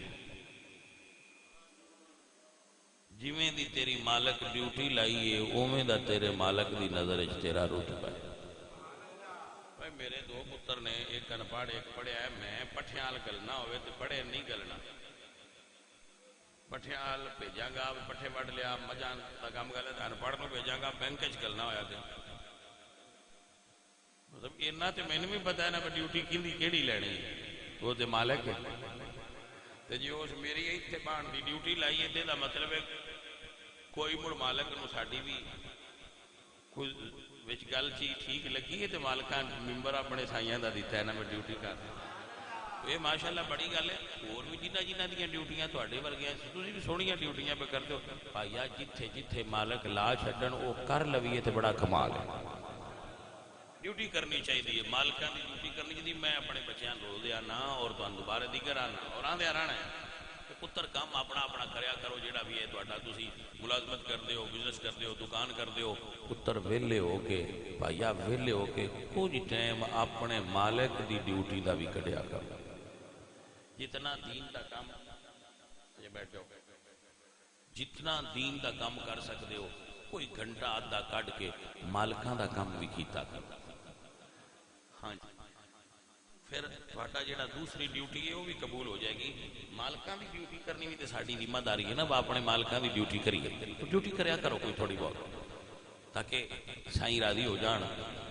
جویں دی تیری مالک ڈیوٹی لائی ہے اوویں دا تیرے مالک دی نظر وچ تیرا رتبہ ہے۔ بھائی میرے دو پتر نے، ایک انپڑھ ایک پڑھیا ہے، میں پٹھیال گلنا ہوئے تو پڑھے نہیں گلنا، پٹھیال بھیجاں گا پٹھے وڈ لیا مجھاں دا کام گلے تے انپڑھ نوں بھیجاں گا بینک وچ گلنا ہویا تے مطلب اینا تے میں نے بھی پتہ ہے نا ڈیوٹی کیندی کیڑی لینی ہے، وہ تے مالک ہے تے جی اس میری ایتھے بان دی ڈیوٹی لائی ہے تے دا مطلب ہے کوئی مڑ مالک نو ساڈی بھی کوئی وچ گل چیز ٹھیک لگی ہے تے مالکاں ممبر اپنے سائیاں دا دیتا ہے نا میں ڈیوٹی کر یہ ماشاءاللہ بڑی گل ہے، اور بھی جنہ دیاں ڈیوٹیاں تواڈے ورگیاں تسی بھی سونیاں ڈیوٹیاں پہ کرتے ہو، بھائیا جتھے جتھے مالک لا چھڈن او کر لویے تے بڑا کمال ہے، ڈیوٹی کرنی چاہیے، مالکاں دی ڈیوٹی کرنی چاہیے۔ میں اپنے بچیاں رو دیا نا اور تہاں دوبارہ دیگر آنا اور آندے رہنا ہے پتر کام اپنا اپنا کریا کرو جیڑا بھی ہے تہاڈا، تسی ملازمت کرتے ہو، بزنس کرتے ہو، دکان کرتے ہو، پتر ویلے ہو کے بھائیا ویلے ہو کے کچھ ٹائم اپنے مالک دی ڈیوٹی دا بھی کڈیا کرو. جتنا دین دا کام یہ بیٹھ جاؤ، جتنا دین دا کام کر سکتے ہو کوئی گھنٹہ آدھا کٹ کے مالکاں دا کام بھی کیتا کرو. ہاں جی، پھر تہاڈا جڑا دوسری ڈیوٹی ہے وہ بھی قبول ہو جائے گی. مالکاں دی ڈیوٹی کرنی بھی تے ساڈی ذمہ داری ہے نا، اپنے مالکاں دی ڈیوٹی کریے تو ڈیوٹی کریا کرو کوئی تھوڑی بہت، تاکہ سائیں راضی ہو جان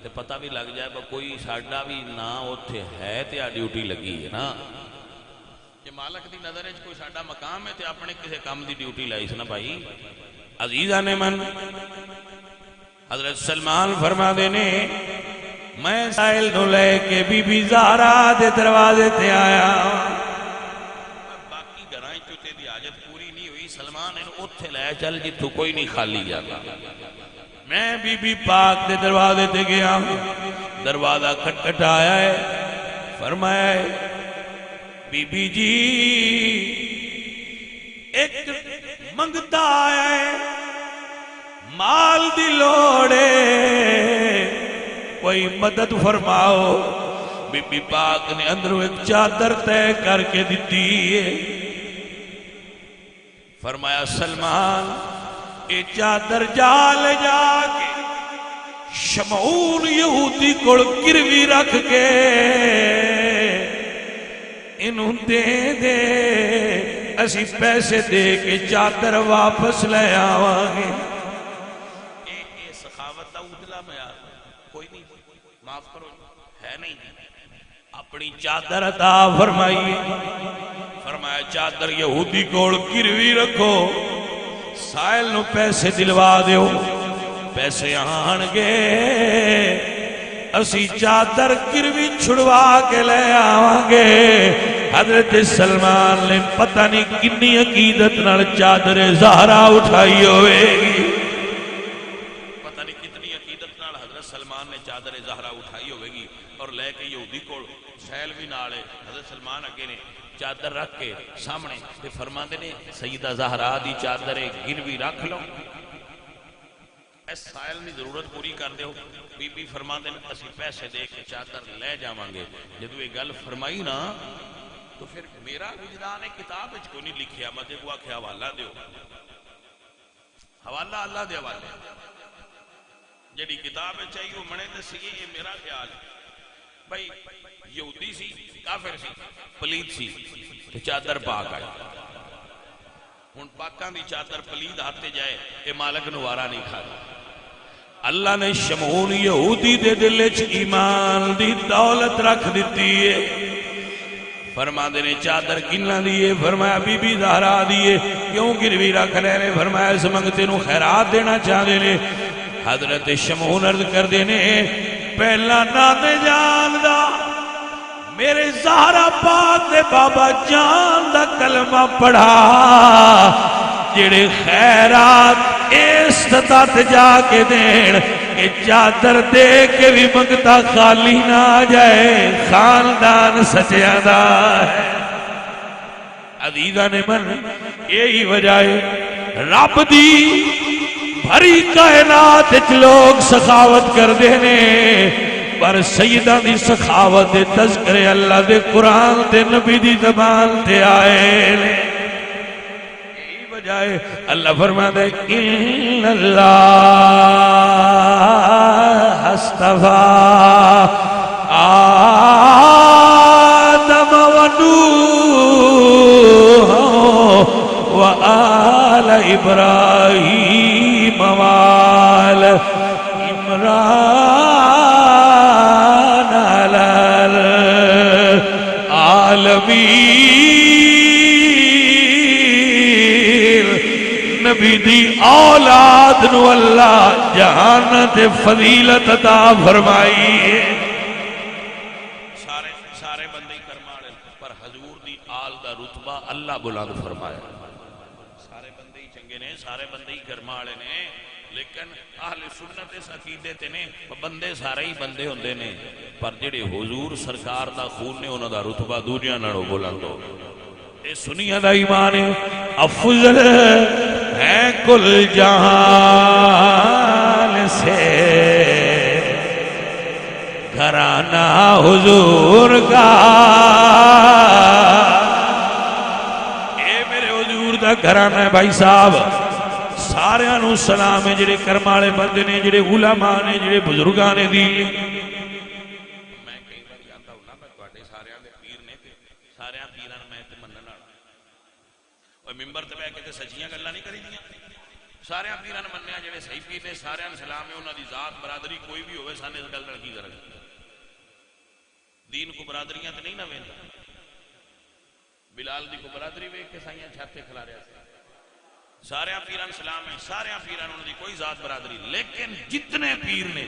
تے پتہ بھی لگ جائے کوئی ساڈا بھی نہ اوتھے ہے تے آ ڈیوٹی لگی ہے نا. کہ مالک دی نظر وچ کوئی ساڈا مقام ہے تے اپنے کسے کام دی ڈیوٹی لائی سی نا بھائی. عزیزاں نے من حضرت سلمان فرما دے نے میں سائل نو لے کے بی بی زہرا دے دروازے تے آیا، باقی گھراں چ تے دی حاجت پوری نہیں ہوئی، سلمان نے اوتھے لے چل جتھوں کوئی نہیں خالی جاتا. میں بی بی پاک دے دروازے تے گیا، دروازہ کھٹکھٹایا ہے، فرمایا ہے بی بی جی ایک منگتا آیا ہے، مال دی لوڑے کوئی مدد فرماؤ. بی بی پاک نے اندروں ایک چادر طے کر کے دیتی ہے، فرمایا سلمان یہ چادر جال جا کے شمعون یہودی کو گروی رکھ کے انہوں دے دے، اسی پیسے دے کے چادر واپس لے آوانگے. یہ سخاوت دا ادلا معیار کوئی نہیں، معاف کرو ہے نہیں. اپنی چادر عطا فرمائیے، فرمایا چادر یہودی کوڑ گروی رکھو، سائل نو پیسے دلوا دیو، پیسے آن گے اسی چادر گروی چھڑوا کے لے آوانگے. حضرت سلمان نے پتہ نہیں کنی عقیدت نال چادر زہرا اٹھائی ہوئے گی، پتہ نہیں کتنی عقیدت نال حضرت سلمان نے چادر زہرا اٹھائی ہوئے گی اور لے کے یہودی کو سیل بھی نالے. حضرت سلمان اگے نے چادر رکھ کے سامنے تے فرماندے نے سیدہ زہرا دی چادر گروی رکھ لو، اس سائل میں ضرورت پوری کر دیو. بی بی فرماندے نے اسی پیسے دے کے چادر لے جاوانگے. جدو یہ گل فرمائی نا تو پھر میرا وجدان کتاب کو نہیں لکھیا، مجھے وہ آکھے حوالہ دیو، حوالہ اللہ دے حوالے جڑی کتاب چاہیے وہ منے تے سی. یہ میرا خیال ہے بھائی یہودی سی، کافر سی، پلید سی تو چادر پاک آئی. ہن پاکاں دی چادر پلید ہاتھے جائے کہ مالک نوارا نہیں کھا. اللہ نے شمعون یہودی دے دل وچ ایمان دی دولت رکھ دیتی ہے. فرما دینے چادر کنہ دیئے، فرمایا بی بی زہرا دیئے، کیوں گروی رکھ لینے؟ فرمایا اس منگتے نو خیرات دینا چاہ دینے. حضرت شمعون عرض کر دینے پہلا نام جان دا میرے زہرا پاک دے بابا جان دا کلمہ پڑھا، جڑے خیرات استطاعت جا کے دین کہ چادر دے کے بھی منگتا خالی نہ جائے، خاندان سچیا دا ہے. عزیزہ نے من یہی وجہ ہے رب دی بھری کائنات اچ لوگ سخاوت کر دینے، پر سیدہ دی سخاوت دے تذکرے اللہ دے قرآن دے نبی دی زبان تے آئے لے. یہی وجہ ہے اللہ فرما دے ان اللہ اصطفیٰ آدم و نوح و آل ابراہیم و آل عمران نبی دی اولاد نو اللہ جہانت فضیلت عطا فرمائی ہے. سارے بندے کرمالے پر حضور دی آل دا رتبہ اللہ بلند فرمایا. سارے بندے چنگے نے، سارے بندے کرمالے نے، لیکن اہل سنت اس عقیدے تے نے بندے سارے ہی بندے ہوندے نے، پر جڑے حضور سرکار دا خون نے انہاں دا رتبہ دنیا نالوں بلند ہو. اے سنیا دا ایمان ہے افضل ہے کل جہان سے گھرانہ حضور کا، اے میرے حضور دا گھرانہ ہے بھائی صاحب. سارے انہوں سلام ہے جڑے کرمالے بندے نے، جڑے علماء نے، جڑے بزرگاں نے دی. میں کئی بار جاتا ہوں نا، میں تواڈے سارے دے پیر نے، سارے پیراں میں تے منن والا اور ممبر تے بیٹھ کے تے سچیاں گلاں نہیں کری دیاں. سارے پیراں نے منیا جڑے صحیح پیر نے، سارے سلام ہے. انہاں دی ذات برادری کوئی بھی ہوے، سانے اس گل نال کی ضرورت؟ دین کو برادریاں تے نہیں نہ ویندا. بلال دی کو برادری ویکھ کے سائیاں چھاتے کھلا رہا سی. سارے پیراں سلام ہے، سارے پیراں انہوں دی کوئی ذات برادری، لیکن جتنے پیر نے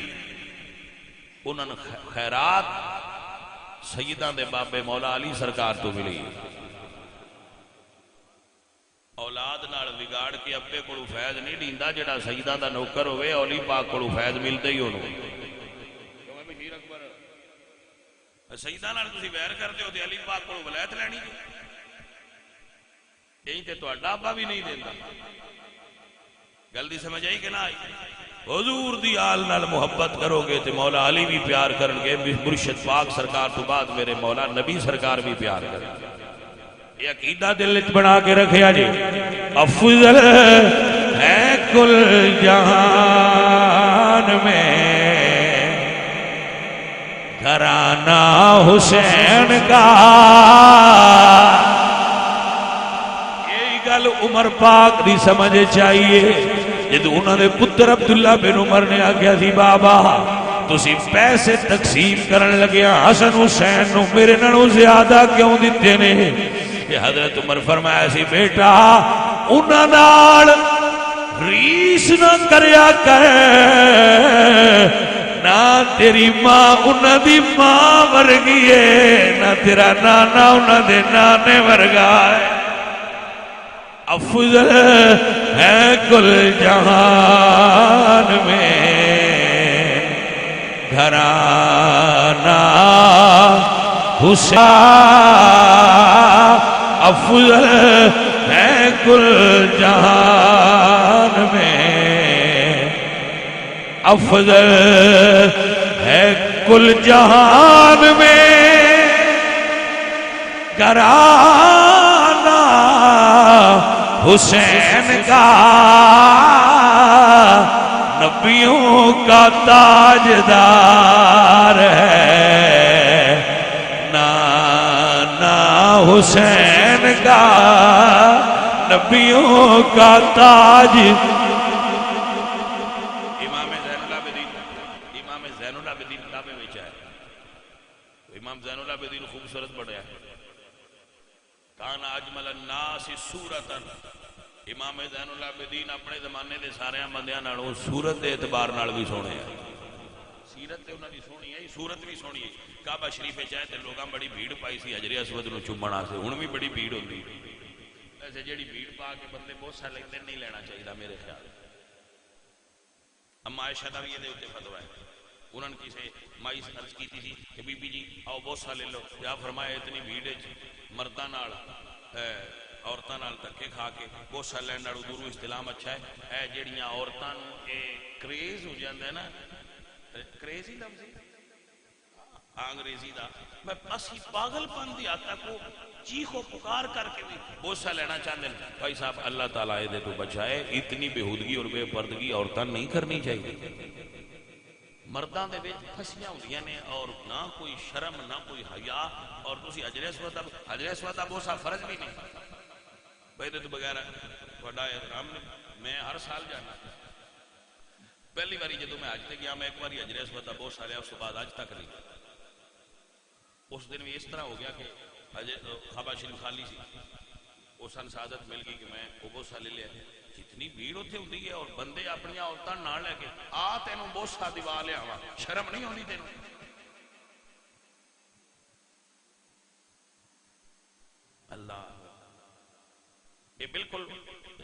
انہوں نے خیرات سیدان دے بابے مولا علی سرکار تو ملی. اولاد نال بگاڑ کے ابے کو فیض نہیں دیندا. جڑا سیدان دا نوکر ہوئے اولی پاک کو فیض ملتا ہی انہوں. سیدان نال تسی ویر کر دیو تے علی پاک کو ولایت لینی جو یہی تے تہاڈا ابا بھی نہیں دیندا. گل دی سمجھ آئی کہ نہ آئی؟ حضور دی آل نال محبت کرو گے تے مولا علی بھی پیار کرن گے. مرشد پاک سرکار تو بعد میرے مولا نبی سرکار بھی پیار کرن گے. یہ عقیدہ دل وچ بنا کے رکھیا جی. افضل ہے کل جہان میں گھرانہ حسین کا. یہی گل عمر پاک دی سمجھ چاہیے. جدو انہوں نے پتر عبداللہ بن عمر نے آگیا تھی بابا تسی پیسے تقسیم کرن لگیا حسن حسین نو میرے ننو زیادہ کیوں دیتے نے؟ کہ حضرت عمر فرمایا سی بیٹا انہاں نال ریس نہ کریا کر، نہ تیری ماں انہاں دی ماں ورگی ہے، نہ تیرا نانا انہاں دے نانے ورگا ہے. افضل ہے کل جہان میں گھرانہ حسین. افضل ہے کل جہان میں، افضل ہے کل جہان میں گھرانہ حسین کا. نبیوں کا تاجدار ہے نانا حسین کا، نبیوں کا تاج. امام زین العابدین کعبے میں ہے. امام زین العابدین خوبصورت بڑھیا ہے. کان اجمل الناس صورتاً. امام زین العابدین اپنے زمانے دے سارے بندیاں نالوں صورت دے اعتبار نال بھی سونے ہیں. سیرت تے انہاں دی سونی ہے، صورت بھی سونی ہے. کعبہ شریف وچ تے لوگاں بڑی بھیڑ پائی سی حجر اسود نو چومن واسطے. ہن بھی بڑی بھیڑ ہوندی. ایسے جڑی بھیڑ پا کے بندے بوسا لیندے نہیں لینا چاہیے میرے خیال. اما عائشہ دا بھی یہ تے فتوی ہے. انہوں نے کسی مائی سے عرض کی تھی کہ بی بی جی آؤ بوسا لے لو. یا فرمایا اتنی بھیڑ وچ مرداں نال عورتاں نال دھکے کھا کے بوسا لین نال دوروں استلام اچھا ہے. اے جڑیاں عورتاں نوں اے کریز ہو جاندا ہے نا، کریز ہی لفظ انگریزی دا، میں اسی پاگل پن دی حد تک وہ چیخو پکار کر کے بھی بوسا لینا چاہتے ہیں. بھائی صاحب اللہ تعالیٰ دے تو بچائے. اتنی بےہودگی اور بے پردگی عورتاں نہیں کرنی چاہیے. مرداں دے وچ پھسیاں ہوندیاں نے اور نہ کوئی شرم نہ کوئی حیا. اور تسی حجر اسود دا بوسا فرض بھی نہیں. بھائی تو بغیر بڑا احترام نے میں ہر سال جانا. پہلی باری جدو میں حج تے گیا میں ایک باری حجر اسود دا بوسا لیا، اس کے بعد آج تک نہیں. اس دن بھی اس طرح ہو گیا کہ کعبہ شریف خالی سی. وہ سن سعادت مل گئی کہ میں وہ بوسا لے لیا. اتنی بھیڑ اتنے ہوتی ہے اور بندے اپنی عورتیں نہ لے کے آ تینوں بوسا دوا لیا وا. شرم نہیں ہونی تینوں؟ اللہ یہ بالکل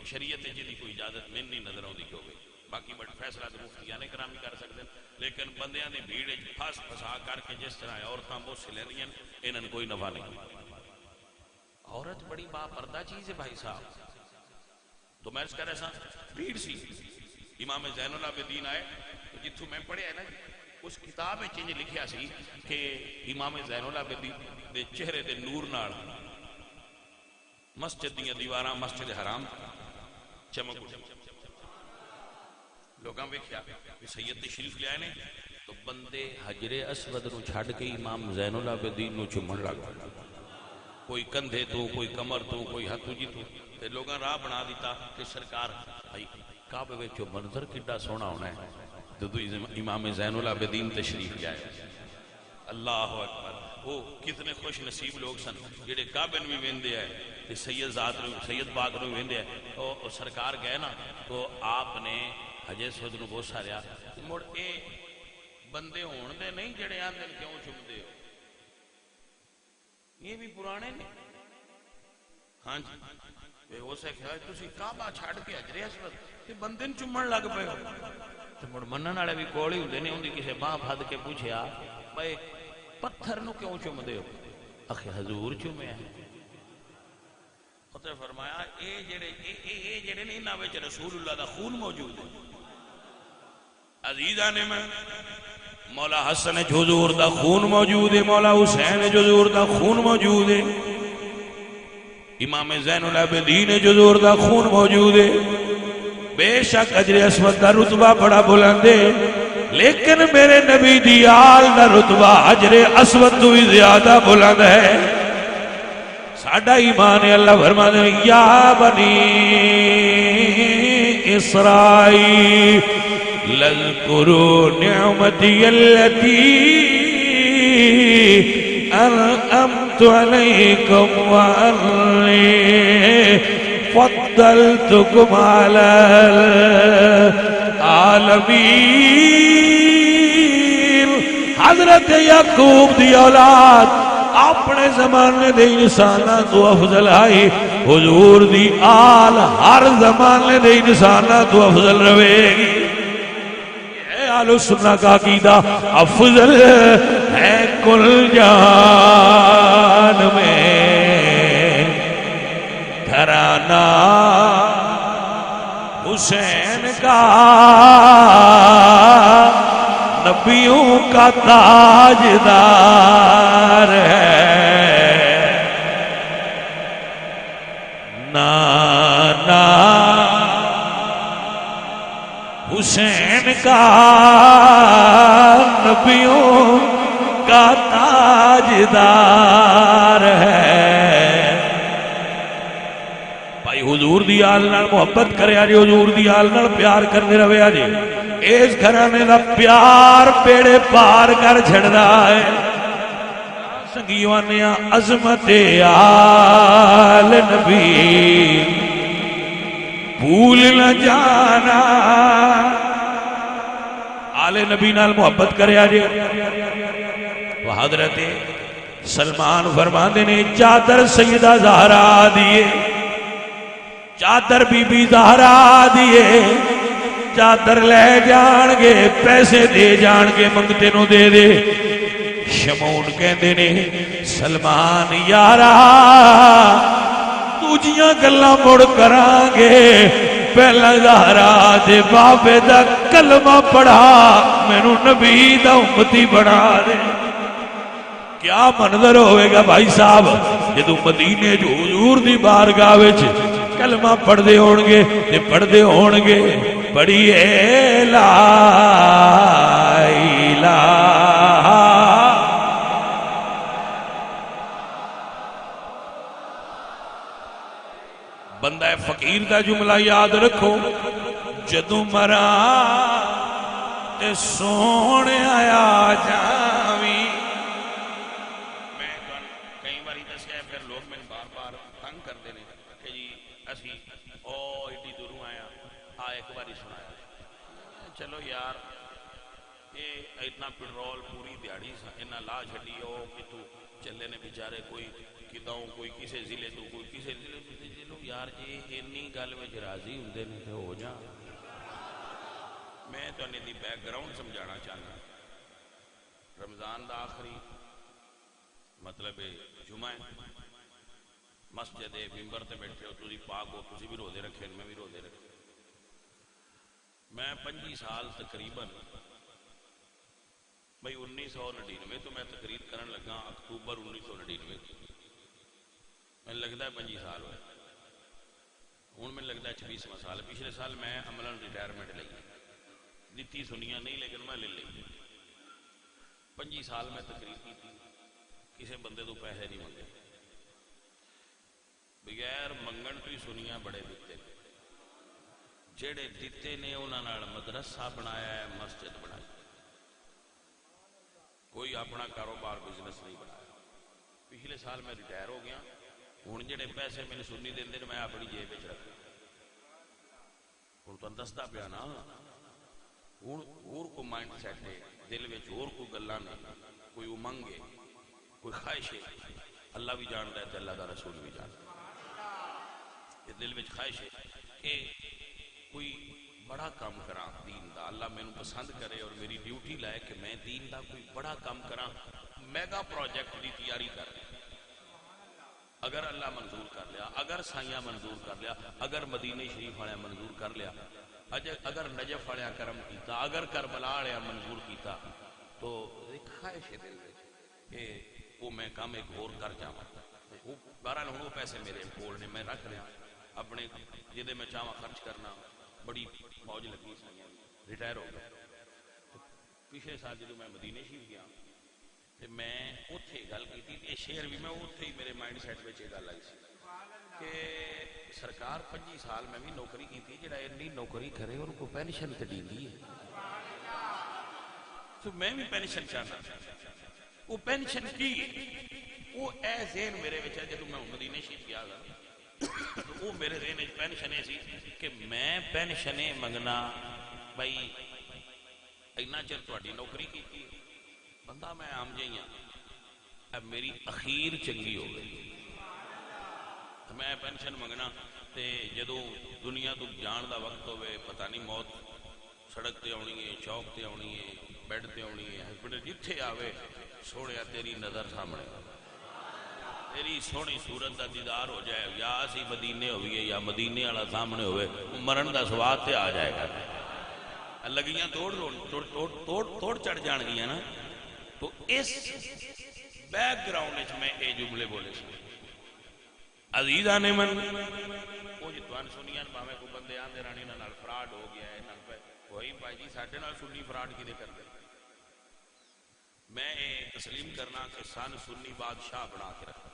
شریعت جی کوئی اجازت میں نہیں نظر آتی کہ ہوگی. باقی بڑے فیصلہ تو مفتیان کرام بھی کر سکتے ہیں، لیکن بندیاں نے بھیڑ پھس پھسا کر کے جس طرح عورتاں بوسے لے رہی ہیں انہوں نے کوئی نفع نہیں. عورت بڑی با پردہ چیز ہے بھائی صاحب. تو میں اس کہہ رہا بھیڑ سی امام زین العابدین آئے تو جتھوں میں پڑھیا ہے نا اس کتاب میں چینج لکھیا سی کہ امام زین العابدین دے چہرے دے نور نال مسجد دیاں دیواراں مسجد حرام چمک اٹھی. لوگاں ویکھیا کہ سید تشریف لے آئے نے تو بندے حجر اسود نو چھڈ کے امام زین العابدین نو چومن لگ پئے. کوئی کندھے تو کوئی کمر تو کوئی ہاتھ جی تو تے لوگاں راہ بنا دیتا کہ سرکار بھائی کعبے وچ منظر کڈا سونا ہونا ہے جدوں امام زین العابدین تشریف لے آئے. اللہ اکبر. وہ کتنے خوش نصیب لوگ سن جڑے کعبے نوں ویندے آئے تے سید ذات نوں سید پاک نوں ویندے آئے. او سرکار گئے نا تو آپ نے حجر اسود نو بہت ساریا مڑ اے بندے ہون دے نہیں جڑے آندے کیوں چومدے ہو یہ بھی پرانے نے. ہاں جی ہو سکتا ہے تسی کعبہ چھڈ کے حجر اسود تے بندے نوں چومن لگ پئے ہو. تے مڑ منن والے بھی کول ہی ہوندے نے. اون دی کسے باہ پھد کے پوچھیا بھائی پتھر نو کیوں چومدے ہو؟ آخے حضور چومیا. تے فرمایا اے جڑے نے انہاں وچ رسول اللہ دا خون موجود ہے. عزیزاں نے میں مولا حسن حضور دا خون موجود ہے, مولا حسین حضور دا خون موجود ہے, امام زین العابدین حضور دا خون موجود ہے. بے شک حجر اسود دا رتبہ بڑا بلند ہے لیکن میرے نبی دی آل دا رتبہ حجر اسود تو بھی زیادہ بلند ہے. ساڈا ایمان ہے. اللہ فرماتے ہیں یا بنی اسرائیل لذکروا نعمتی اللتی انعمت علیکم وانی فضلتکم علی العالمین. حضرت یعقوب دی اولاد اپنے زمانے دے انساناں تو افضل آئی, حضور دی آل ہر زمانے دے انساناں تو افضل رہے گی. اہل سنہ کا عقیدہ افضل ہے کل جان میں گھرانہ حسین کا نبیوں کا تاجدار ہے. نانا حسین کا نبیوں کا تاجدار ہے. بھائی حضور دی آل نال محبت کرے آجی, حضور دی آل نال پیار کرنے روے آجی. اس گھرانے دا پیار پیڑے پار کر چھڑدا ہے. سنگیوانیاں عظمت آل نبی بھول نہ جانا. آل نبی نال محبت کرے آجے. وہ حضرت سلمان فرماندے نے چادر سیدہ زہرا دیئے, چادر بی بی زہرا دیئے, چادر لے جان گے پیسے دے جان گے منگتے نو دے دے. شمون کہندے نے سلمان یارا تجھیاں گلاں مڑ کران گے, پہلا زہرا دے بابے دا کلمہ پڑھا مینوں نبی دا امتی بنا دے. کیا منظر ہوئے گا بھائی صاحب جدوں مدینے جو حضور دی بارگاہ وچ کلمہ پڑھ دے ہون گے تے پڑھ دے ہون گے بڑی لا الہ. بندہ فقیر دا جملہ یاد رکھو, جدوں مراں تے سونے آیا جاویں. میں کئی باری دسیا ہے, پھر لوگ میں بار بار تنگ کرتے ہیں کہ جی اسی او ایڈی دوروں آیا ایک باری سنایا. چلو یار یہ اتنا پیٹرول پوری دیہڑی اتنا لا چھڈی, او کتوں چلے نے بیچارے, کوئی کدوں کوئی کسے ضلع تو کوئی کسے ضلع تو. چلو یار جی اینی گل وچ راضی ہوندے نے تے ہو جا. میں تہاڈے دی بیک گراؤنڈ سمجھانا چاہنا. رمضان دا آخری مطلب جمعہ ہے, مسجد ممبر تے بیٹھے ہو تسی پاک ہو، تسی بھی روزے رکھے میں بھی روزے رکھے. میں 25 سال تقریباً بھائی 1999 تو میں تقریر کرن لگا اکتوبر 1999 میں لگتا ہے 25 سال ہوئے. ہوں میں لگتا ہے 26واں سال. پچھلے سال میں عملاً ریٹائرمنٹ لی دیتی سنیاں نہیں لیکن میں لے لی. 25 سال میں تقریر کی کسی بندے تو پیسے نہیں منگے بغیر منگن تو ہی سنیاں بڑے دیتے جڑے دیتے نے انہاں نال مدرسہ بنایا ہے مسجد بنائی کوئی اپنا کاروبار بزنس نہیں بنایا. پچھلے سال میں ریٹائر ہو گیا ہوں جڑے پیسے میرے سنی دے میں اپنی جیب وچ رکھ ہوں تو دستا پیا نا ہوں اور کوئی مائنڈ سیٹ ہے دل وچ اور کوئی گلاں نہیں کوئی امنگ ہے کوئی خواہش ہے. اللہ بھی جانتا ہے اللہ کا رسول بھی جانتا ہے. یہ دل وچ خواہش ہے کہ کوئی بڑا کام کرا دین دا اللہ مینوں پسند کرے اور میری ڈیوٹی لائے کہ میں دین دا کوئی بڑا کام کرا. میگا پروجیکٹ دی تیاری کر رہا اگر اللہ منظور کر لیا اگر سائیاں منظور کر لیا اگر مدینہ شریف والے منظور کر لیا اگر نجف والے کرم کیتا اگر کربلا والے منظور کیتا تو ایک خواہش ہے دل میں کہ وہ میں کام ایک اور کر جاواں. بہرحال ہوں وہ پیسے میرے کول نے میں رکھ رہا اپنے جہدے میں چاہواں خرچ کرنا. بڑی موج لگی ریٹائر ہو گیا. پچھلے سال جب میں مدینے شریف گیا تو میں اتنے گل کی یہ شعر بھی میں اتنے ہی میرے مائنڈ سیٹ میں یہ گل آئی سی کہ سرکار 25 سال میں بھی نوکری کی تھی جڑا اتنی نوکری کرے ان کو پینشن تو دینی ہے تو میں بھی پینشن چاہنا. وہ پینشن کی وہ اے ذہن میرے وچ ہے جب میں مدینے شریف گیا تو وہ میرے ذہن پینشن سی کہ میں پینشن منگنا بھائی اتنا چر تہاڈی نوکری کی بندہ میں عام جہی ہاں اب میری اخیر چنگی ہو گئی میں پینشن منگنا تے جدو دنیا تو جان دا وقت ہوئے پتہ نہیں موت سڑک تے آنی ہے چوک تے آنی ہے بیڈ تے آنی ہے ہسپٹل جتھے آوے سوڑیا تیری نظر سامنے تیری سونی صورت دا دیدار ہو جائے یا اسی مدینے ہوئیے یا مدینے والا سامنے ہوئے مرن دا سواد تے آ جائے گا. لگیاں توڑ چڑھ جان گیا نا. تو اس بیک گراؤنڈ میں اے جملے بولے سے عزیزان من وہ جتوان سنیاں باویں کو بندے آندے رانی نال فراڈ ہو گیا ہے نال پہ وہی بھائی جی ساڈے نال سنی فراڈ کیتے کر دے. میں تسلیم کرنا کہ سن سنی بادشاہ بنا کے رکھا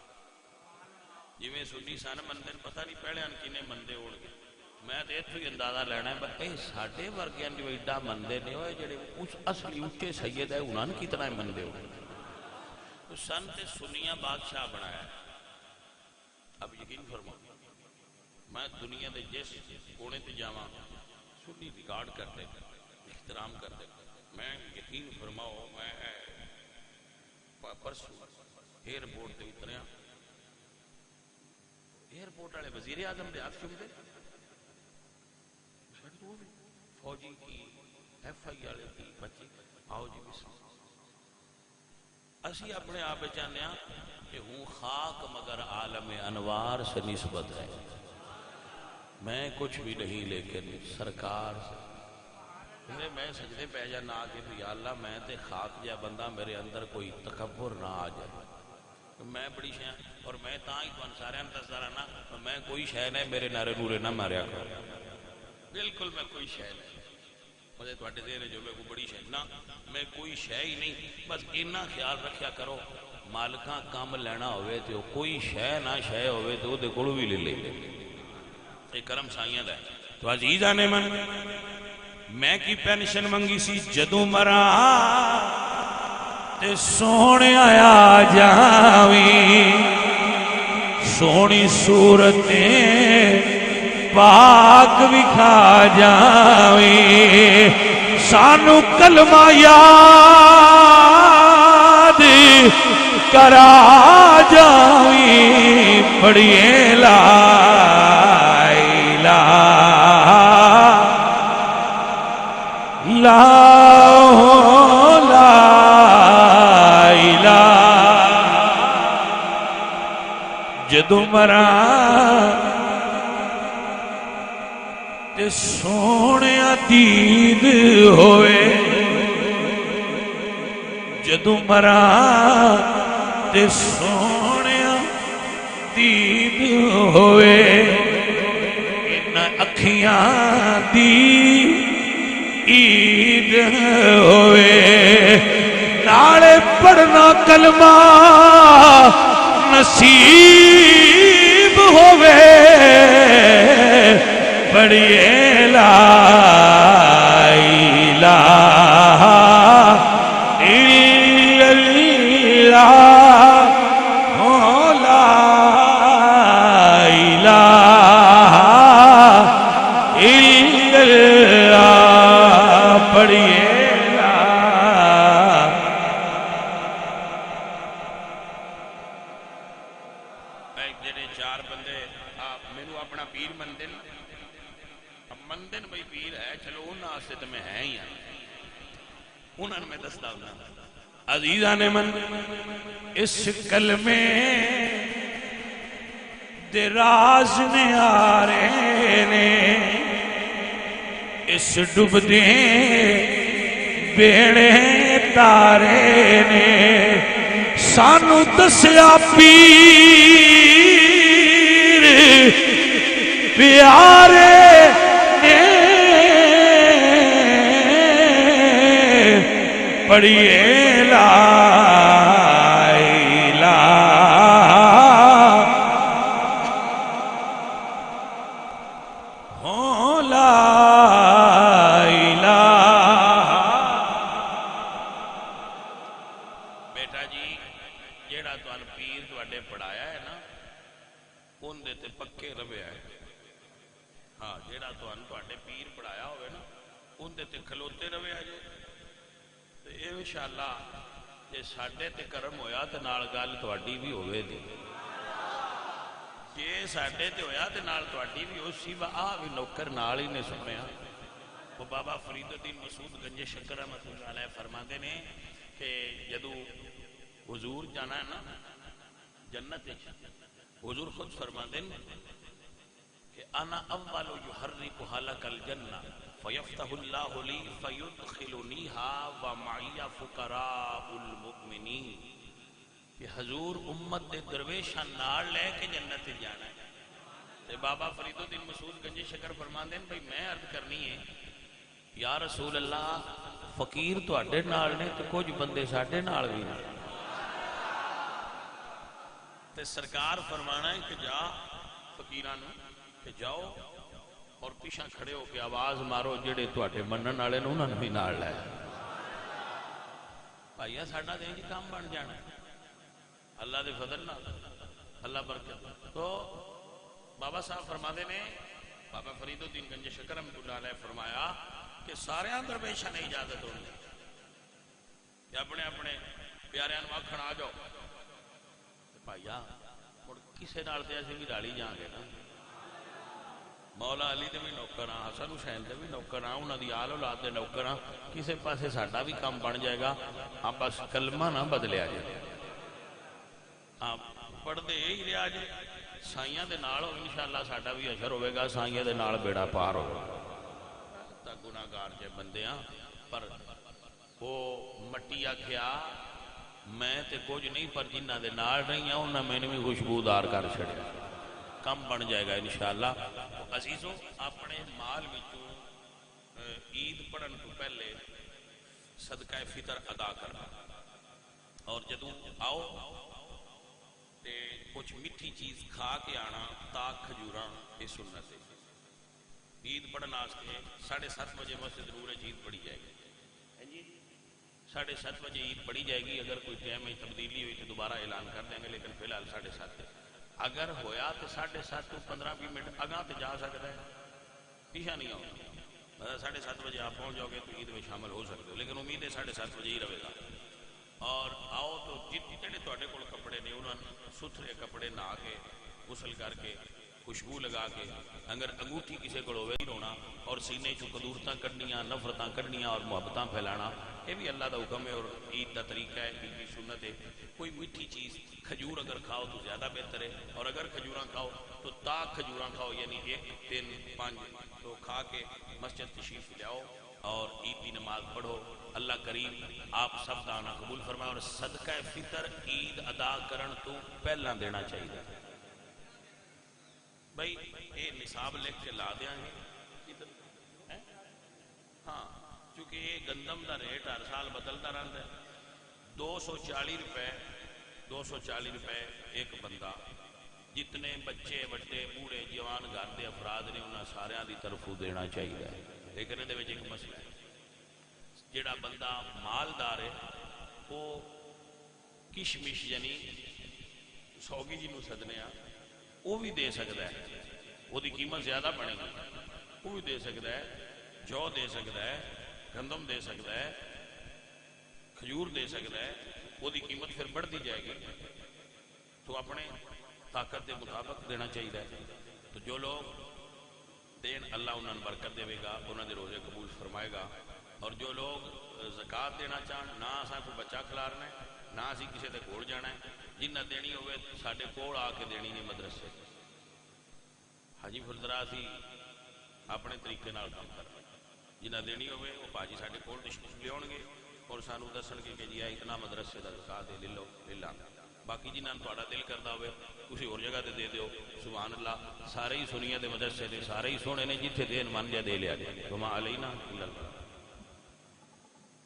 جی میں سنی سن مندے پتہ نہیں پہلے ان کنے مندے ہون گے. میں تو اتوں ہی اندازہ لینا ہے بھائی ساڈے ورگیاں جو ایڈا مندے نے ہوئے جڑے اس اصلی اونچے سید ہے انہوں نے کتنا مندے ہو تو سن تے سنیاں بادشاہ بنایا. اب یقین فرماؤ میں دنیا دے جس کونے تے جاواں سنی ریکارڈ کرتے احترام کرتے. میں یقین فرماؤ میں پرسوں ایئرپورٹ تے اتریا ایئرپورٹ والے وزیر اعظم دے ہاتھ چومتے فوجی کی ایف آئی والے کی بچی آؤ جی بس اسی اپنے آپ چاہتے ہیں کہ ہوں خاک مگر عالم انوار سے نسبت ہے. میں کچھ بھی نہیں لیکن سرکار سے میں سجدے پہ جانا آ کے یا اللہ میں تے خاک جا بندہ میرے اندر کوئی تکبر نہ آ جائے. میں بڑی شے اور میں تاں ہی تھانوں سارے دسدا رہنا میں کوئی شے نہیں میرے نعرے نورے نہ ماریا کرو بالکل میں کوئی شے نہیں مجھے تواڈے ذہن جو میں کوئی بڑی شے نہ میں کوئی شے ہی نہیں. بس اتنا خیال رکھیا کرو مالکاں کام لینا ہوئے تو کوئی شے نہ شے ہوئے تو دے کولوں بھی لے لے یہ کرم سائیاں دا. تو عزیزان من میں کی پینشن منگی سی جدوں مراں تے سونے آیا جاویں سونی صورتیں پاک وکھا جاویں سانو کلمہ یاد کرا جاویں پڑھیے لا لا لا جدو مرا تے سونے دید ہوئے جدو مرا تے سونے دید ہوئے ان اکھیاں دی عید ہوئے نالے پڑھنا کلمہ نصیب ہوئے پڑھیے لا الہ الا اللہ لا الہ الا اللہ پڑھیے عزیزان من اس کلمے دراز نے آرے نے اس ڈب دیں بیڑے تارے نے سانو دسیا پیر پیارے نے پڑھیے لا بیٹا جی جیڑا توان پیر توڑے پڑھایا ہے نا ان دیتے پکے روے آئے ہاں جیڑا توان توڑے پیر پڑھایا ہوئے نا ان دیتے کھلوتے روے آئے تو انشاءاللہ جے ساڑھے تے کرم ہویا تے نال گال توڑی بھی ہوئے دی جے ساڑھے تے ہویا تے نال توڑی بھی ہو سی با بھی نوکر نال ہی نے سنیا وہ بابا فرید الدین مسعود گنج شکر رحمت اللہ علیہ فرماندے نے کہ جدو حضور جانا ہے نا جنت حضور خود فرماندے نے کہ انا اول یحرک حلق الجنہ فیفتح اللہ لی فیدخلنیہا ومعی فقراء المؤمنین کہ حضور امت دے درویشان نار لے کے جنت جانا ہے تے بابا فرید الدین مسعود گنج شکر فرماندے نے بھئی میں عرض کرنی ہے یا رسول اللہ فقیر تو اڈے نال نے تو کچھ بندے ساڑھے نال بھی نال تے سرکار فرمانا ہے کہ جا فقیرانو کہ جاؤ اور پیچھا کھڑے ہو کے آواز مارو جڑے تو اڈے منن نالے نے انہوں نے بھی نال لائے بھائیہ ساڑھا دیں جی کام بن جانا اللہ دے فضل نہ اللہ برکت تو بابا صاحب فرما دے نے بابا فرید الدین گنج شکر رحمت اللہ علیہ فرمایا کہ سارے اندر بیشہ نہیں اجازت ہونے کہ اپنے اپنے پیارے انواع کھڑا جاؤ بھائیہ کسے نال دے ایسے بھی ڈالی جائیں گے نا مولا علی دے بھی نوکر ہاں حسن حسین دے بھی نوکر ہاں انہاں دی آل اولاد دے نوکر ہاں کسے پاسے ساڈا بھی کام بن جائے گا ہاں بس کلمہ نہ بدلیا جائے ہاں پڑھ دے ہی رہا جائے سائیاں دے نال ہو انشاءاللہ ساڈا بھی اشر ہوئے گا سائیاں دے نال بیڑا پار ہوگا تا گناہگار جے بندے ہاں پر وہ مٹی آکھیا میں تے کچھ نہیں پر جنہ دے نال نہیں ہیں انہاں میں نے بھی خوشبودار کر چھڑے کم بن جائے گا انشاءاللہ عزیزوں اپنے مال وچوں عید پڑھن تو پہلے صدقہ فطر ادا کرنا اور جدوں آؤ تے کچھ میٹھی چیز کھا کے آنا تا کھجوراں یہ سنت ہے عید پڑھنا آسکے 7:30 بجے مسجد نور عید پڑھی جائے گی 7:30 بجے عید پڑھی جائے گی اگر کوئی ٹائم میں تبدیلی ہوئی تو دوبارہ اعلان کر دیں گے لیکن فی الحال 7:30 اگر ہویا تو 7:30 تو 15-20 منٹ اگاں تے جا سکتا ہے پیچھا نہیں ہوگا 7:30 بجے آپ پہنچ جاؤ گے تو عید میں شامل ہو سکتے ہو لیکن امید ہے 7:30 بجے ہی رہے گا اور آؤ تو جتنے تواڈے کول کپڑے نے انہاں ستھرے کپڑے نہا کے غسل کر کے خوشبو لگا کے اگر انگوٹھی کسی کو رونا اور سینے چو قدورتاں کڈنیاں نفرتاں کڈنیاں اور محبتاں پھیلانا یہ بھی اللہ دا حکم ہے اور عید دا طریقہ ہے، عید کی سنت ہے۔ کوئی میٹھی چیز کھجور اگر کھاؤ تو زیادہ بہتر ہے، اور اگر کھجوراں کھاؤ تو تاک کھجوراں کھاؤ، یعنی 1 3 5 تو کھا کے مسجد تشریف لاؤ اور عید کی نماز پڑھو۔ اللہ کریم آپ سب دانا قبول فرمائے، اور صدقہ فطر عید ادا کرن تو پہلا دینا چاہیے۔ بھائی یہ نصاب لکھ کے لا دیا گے، ہاں چونکہ یہ گندم دا ریٹ ہر سال بدلتا رہتا ہے۔ 240 روپے 240 روپے ایک بندہ، جتنے بچے بڑے بوڑھے جوان گھر دے افراد نے انہاں سارے دی طرف دینا چاہیے، لیکن یہ ایک مسئلہ ہے، جڑا بندہ مالدار ہے وہ کشمش یعنی سوگی جنوں سدنے وہ بھی دے سکتا ہے، وہ دی قیمت زیادہ بنے گی، وہ بھی دے سکتا ہے، جو دے سکتا ہے، گندم دے سکتا ہے، کھجور دے سکتا ہے، وہ دی قیمت پھر بڑھتی جائے گی، تو اپنے طاقت کے مطابق دینا چاہیے۔ تو جو لوگ دین اللہ انہوں نے برکت دے گا، انہوں نے روزے قبول فرمائے گا، اور جو لوگ زکوٰۃ دینا چاہن، نہ اساں کو بچہ کھلارنا ہے نہ اسی کسی دے کول جانا ہے، جنہ دینی ہوئے ساڈے کول آ کے دینی نہیں مدرسے، حاجی فرزرا سی اپنے طریقے نال کام کرنا، جنہ دینی ہوئے وہ باجی ساڈے کول تشریف لے آؤ گے اور سانو دسن گے کہ جی اتنا مدرسے کا زکوٰۃ دے لو لے لاں، باقی جنہاں تہاڈا دل کردا ہوئے کسی اور جگہ تے دے دیو، سبحان اللہ، سارے ہی سنیے دے مدرسے دے سارے ہی سونے نے، جتھے دین من جا دے لیا جائے، وما علینا الا البلاغ۔